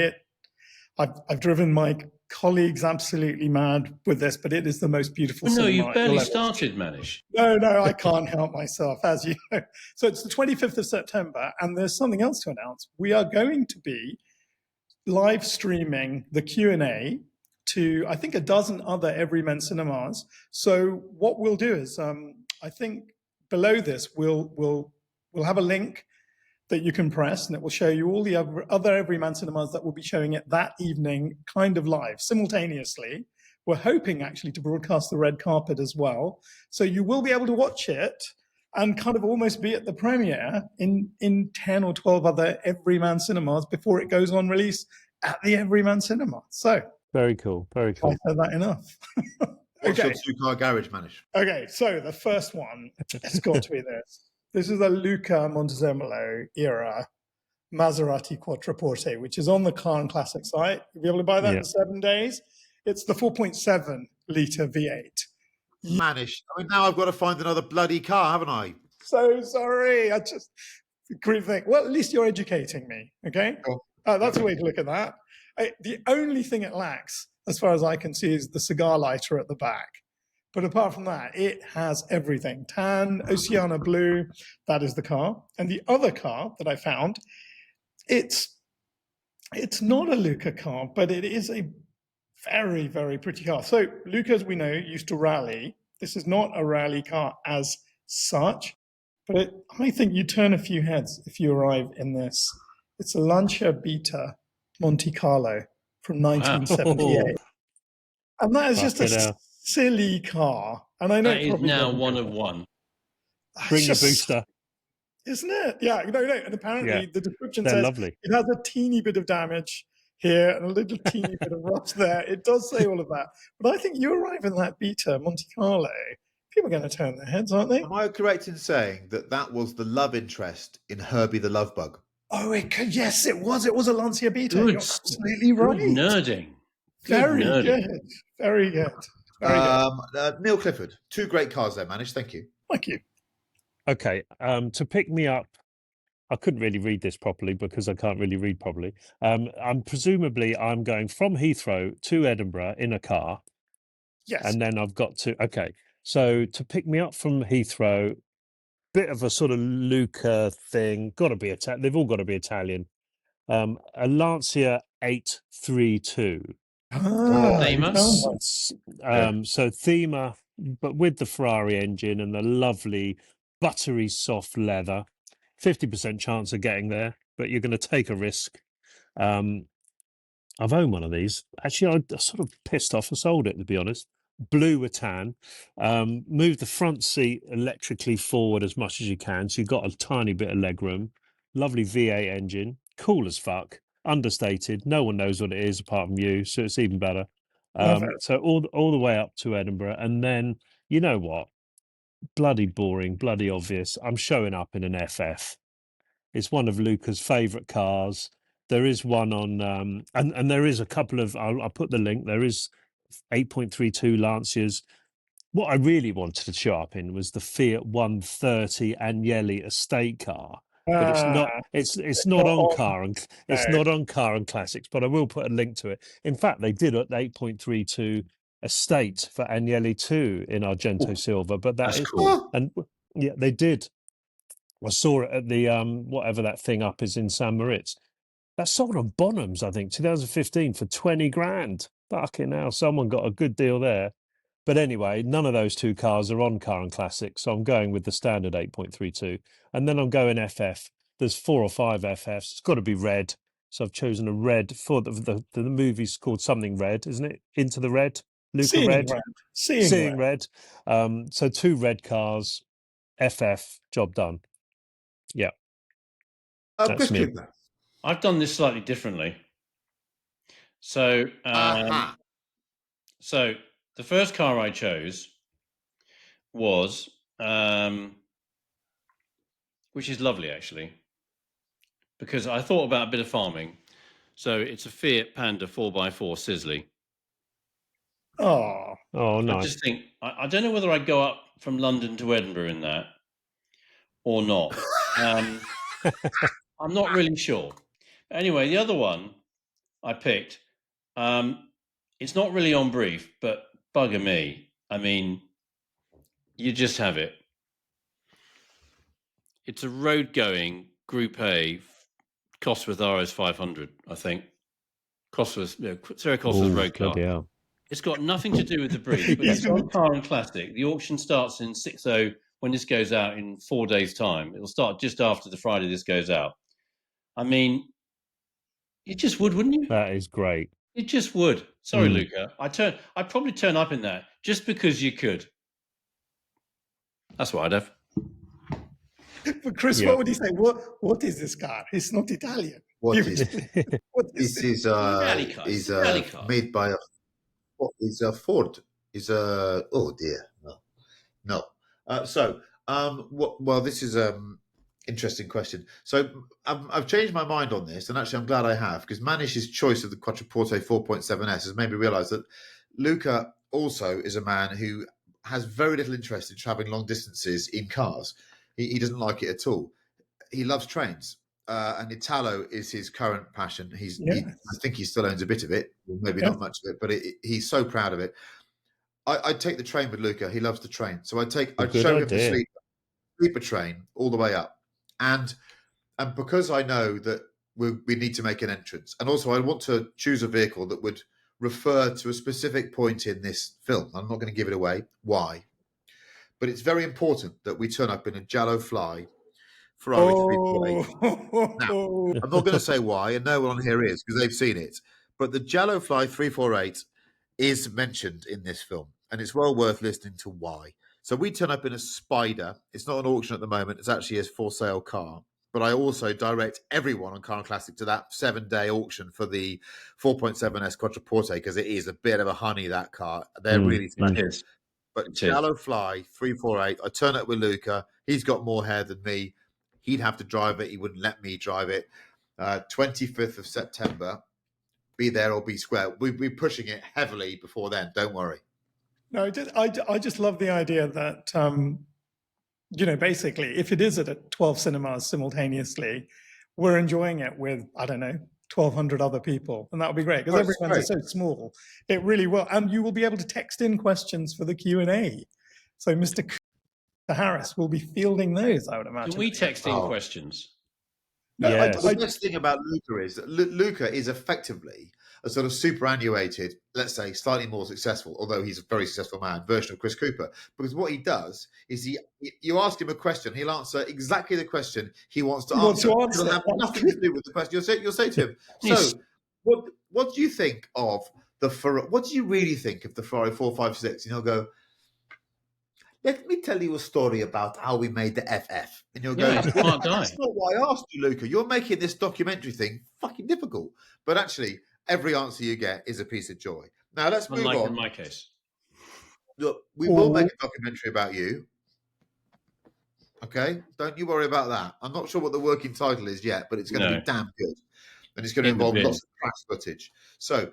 I've driven my colleagues absolutely mad with this, but it is the most beautiful Oh, no, cinema you've barely you'll ever started, Manish. No, I can't help myself, as you know. So it's the 25th of September, and there's something else to announce. We are going to be live streaming the Q&A to, I think, a dozen other Everyman cinemas. So what we'll do is, I think below this, we'll have a link that you can press, and it will show you all the other Everyman cinemas that will be showing it that evening, kind of live, simultaneously. We're hoping actually to broadcast the red carpet as well. So you will be able to watch it and kind of almost be at the premiere in 10 or 12 other Everyman cinemas before it goes on release at the Everyman cinema. So Very cool. Very cool. I said that enough. What's Okay. your two-car garage, Manish? Okay, so the first one, it's got to be this. This is a Luca Montezemolo era Maserati Quattroporte, which is on the Car and Classic site. You'll be able to buy that Yeah. in 7 days. It's the 4.7 litre V8. Manish. I mean, now I've got to find another bloody car, haven't I? So sorry. I just great thing. Well, at least you're educating me. Okay, Cool. that's a way to look at that. The only thing it lacks, as far as I can see, is the cigar lighter at the back. But apart from that, it has everything. Tan, Oceana blue, that is the car. And the other car that I found, it's not a Luca car, but it is a very, very pretty car. So Luca, as we know, used to rally. This is not a rally car as such, but I think you turn a few heads if you arrive in this. It's a Lancia Beta Monte Carlo from 1978. And that is just Fucking a hell. silly car. And I know That it is probably now doesn't one go of well. one. It's Bring the just- booster. Isn't it? Yeah, no. And apparently Yeah, the description they're says lovely. it has a teeny bit of damage here and a little teeny bit of rust there. It does say all of that. But I think you arrive in that Beta Monte Carlo, people are going to turn their heads, aren't they? Am I correct in saying that that was the love interest in Herbie the Love Bug? Oh, it could. Yes, it was. It was a Lancia Beta. Good. You're absolutely Good right. nerding. Very nerding. good. Very good. Very good. Neil Clifford. Two great cars there, Manish. Thank you. Thank you. Okay. To pick me up, I couldn't really read this properly because I can't really read properly. I'm going from Heathrow to Edinburgh in a car, Yes. and then I've got to. Okay. So to pick me up from Heathrow, bit of a sort of Luca thing. Got to be Italian. They've all got to be Italian. A Lancia 832. You Thema? found one. So Thema, but with the Ferrari engine and the lovely buttery soft leather. 50% chance of getting there, but you're going to take a risk. I've owned one of these. Actually, I sort of pissed off and sold it, to be honest. Blue with tan. Move the front seat electrically forward as much as you can, so you've got a tiny bit of legroom. Lovely V8 engine. Cool as fuck. Understated. No one knows what it is apart from you, so it's even better. Perfect. So all the way up to Edinburgh, and then you know what? Bloody boring, bloody obvious. I'm showing up in an FF. It's one of Luca's favourite cars. There is one on, and there is a couple of. I'll put the link. There is 8.32 Lancias. What I really wanted to show up in was the Fiat 130 Agnelli estate car, but it's not. It's not on car and it's no. not on Car and Classics. But I will put a link to it. In fact, they did at 8.32 estate for Agnelli too in Argento Silver. But That's is cool. and yeah, they did. I saw it at the whatever that thing up is in San Moritz. That sold on Bonhams, I think, 2015 for 20 grand. Fucking hell, someone got a good deal there. But anyway, none of those two cars are on Car and Classic, so I'm going with the standard 8.32. And then I'm going FF. There's 4 or 5 FFs. It's got to be red. So I've chosen a red for the movie's called something red, isn't it? Into the Red? Luca Seeing Red? red. Seeing red. So 2 red cars, FF, job done. Yeah. That's Chris me. Cooper. I've done this slightly differently. So, Aha. so the first car I chose was, which is lovely actually, because I thought about a bit of farming. So it's a Fiat Panda 4x4 Sisley. Oh, Oh, I nice. just think I don't know whether I'd go up from London to Edinburgh in that or not. I'm not really sure. Anyway, the other one I picked It's not really on brief, but bugger me. I mean, you just have it. It's a road-going Group A Cosworth RS 500, I think. Cosworth, Sarah Cosworth's Ooh, road car. bloody hell. It's got nothing to do with the brief, but it's on Car and Classic. The auction starts in 6:00 when this goes out in 4 days' time. It'll start just after the Friday this goes out. I mean, you just would, wouldn't you? That is great. You just would. Sorry, Mm. Luca. I'd probably turn up in that just because you could. That's what I'd have. But Chris, Yeah. what would you say? What is this car? It's not Italian. What You- is what is this? it? Is rally car. is Rally car. made by a is a Ford? Is a oh dear no. Well, this is interesting question. So I've changed my mind on this, and actually I'm glad I have, because Manish's choice of the Quattroporte 4.7S has made me realise that Luca also is a man who has very little interest in travelling long distances in cars. He doesn't like it at all. He loves trains, and Italo is his current passion. I think he still owns a bit of it, maybe not much of it, but he's so proud of it. I'd take the train with Luca. He loves the train, so I'd Good show him the idea. sleeper train all the way up, and because I know that we need to make an entrance, and also I want to choose a vehicle that would refer to a specific point in this film. I'm not going to give it away why, but it's very important that we turn up in a Giallo Fly Ferrari 348. Now, I'm not going to say why, and no one on here is, because they've seen it. But the Giallo Fly 348 is mentioned in this film, and it's well worth listening to why. So we turn up in a Spider. It's not an auction at the moment. It's actually a for sale car. But I also direct everyone on Car and Classic to that 7-day auction for the 4.7S Quattroporte, because it is a bit of a honey, that car. They're really special. It is. But Giallo Fly 348, I turn up with Luca. He's got more hair than me. He'd have to drive it. He wouldn't let me drive it. 25th of September. Be there or be square. We'll be pushing it heavily before then. Don't worry. No, I just love the idea that, basically, if it is at 12 cinemas simultaneously, we're enjoying it with, I don't know, 1,200 other people. And that would be great, because everyone's so small. It really will. And you will be able to text in questions for the Q&A. So Mr. Harris will be fielding those, I would imagine. Can we text in questions? No, Yes. The best thing about Luca is that Luca is effectively a sort of superannuated, let's say slightly more successful, although he's a very successful man, version of Chris Cooper. Because what he does is you ask him a question, he'll answer exactly the question he wants to answer. It'll have nothing to do with the question. You'll say to him, so what do you think of the Ferrari? What do you really think of the Ferrari 456? And he'll go, let me tell you a story about how we made the FF. And you'll go, that's not why I asked you, Luca. You're making this documentary thing fucking difficult. But actually, every answer you get is a piece of joy. Now, let's move on. In my case. Look, we will make a documentary about you. Okay? Don't you worry about that. I'm not sure what the working title is yet, but it's going to be damn good. And it's going to involve lots of crash footage. So,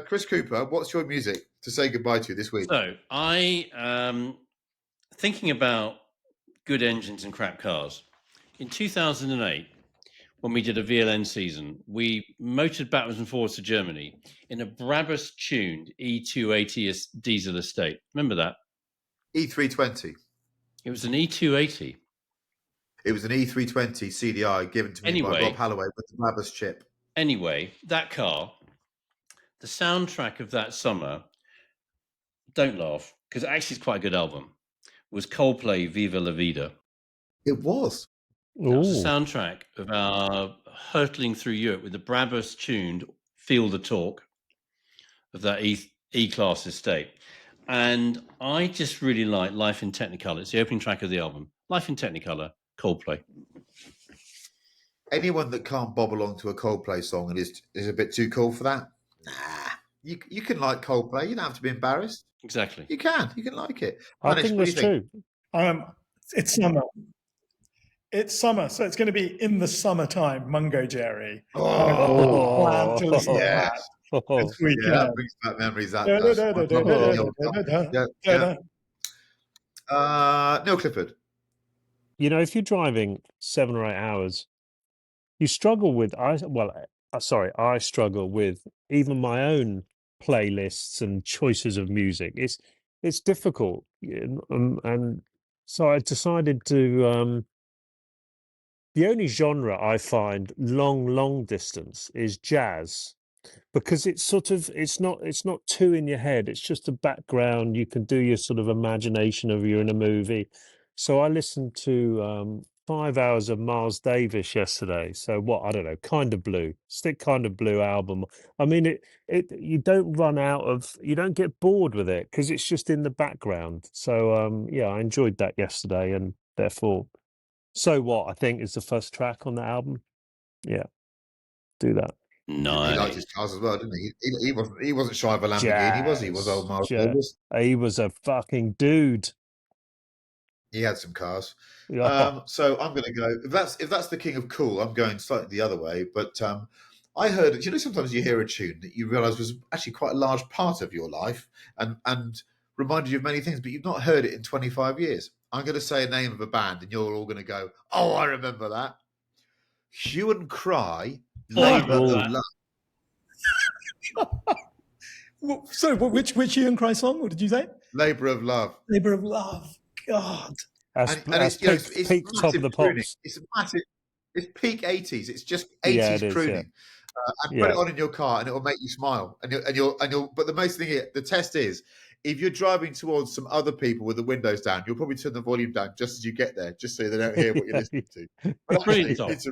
Chris Cooper, what's your music to say goodbye to this week? So, I thinking about good engines and crap cars. In 2008, when we did a VLN season, we motored backwards and forwards to Germany in a Brabus-tuned E280 diesel estate. Remember that? E320. It was an E280. It was an E320 CDI given to me by Rob Halloway with the Brabus chip. Anyway, that car, the soundtrack of that summer, don't laugh, because actually it's quite a good album, was Coldplay Viva La Vida. It was. That was the soundtrack of our hurtling through Europe with the Brabus tuned Feel the Torque of that E-Class estate. And I just really like Life in Technicolor. It's the opening track of the album. Life in Technicolor, Coldplay. Anyone that can't bob along to a Coldplay song and is a bit too cool for that, nah. You can like Coldplay. You don't have to be embarrassed. Exactly. You can like it. I think that's true. It's summer. It's summer, so it's going to be in the summertime, Mungo Jerry. Glad to listen to that. This weekend. Yeah, that brings back memories. Neil Clifford. You know, if you're driving 7 or 8 hours, you struggle with. I struggle with even my own playlists and choices of music. It's difficult, and so I decided to. The only genre I find long distance is jazz, because it's sort of it's not too in your head. It's just a background. You can do your sort of imagination of you're in a movie. So I listened to 5 hours of Miles Davis yesterday. So what, I don't know, Kind of Blue, stick Kind of Blue album. I mean, it you don't run out of, you don't get bored with it because it's just in the background. So yeah, I enjoyed that yesterday, and therefore, So What, I think, is the first track on the album. Yeah, do that. He liked his Nice. cars as well, didn't he? He wasn't shy of a Lamborghini, was he? Was old Miles Jazz. Davis? He was a fucking dude. He had some cars. Oh, So I'm going to go. If that's the king of cool, I'm going slightly the other way. But I heard. You know, sometimes you hear a tune that you realise was actually quite a large part of your life and reminded you of many things, but you've not heard it in 25 years. I'm going to say a name of a band, and you're all going to go, "Oh, I remember that." Hue and Cry, Oh, I Labour remember of that. Love. Sorry, which Ian Cry song? What did you say? Labour of Love. Labour of Love. God. And that's it's, you know, peak, it's peak top of massive the crooning. pops. It's massive. It's peak 80s. It's just Yeah, it 80s is. Yeah, crooning. And put yeah. it on in your car, and it will make you smile. And you'll. But the most thing, the test is, if you're driving towards some other people with the windows down, you'll probably turn the volume down just as you get there, just so they don't hear what you're listening to. But Brilliant actually, song. it's a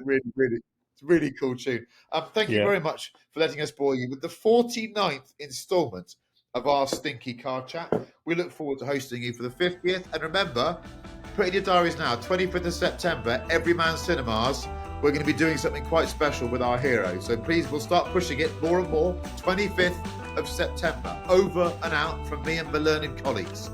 really cool tune. Thank you Yeah. very much for letting us bore you with the 49th instalment of our Stinky Car Chat. We look forward to hosting you for the 50th. And remember, put in your diaries now, 25th of September, Everyman Cinemas. We're going to be doing something quite special with our hero. So please, we'll start pushing it more and more. 25th of September. Over and out from me and my learned colleagues.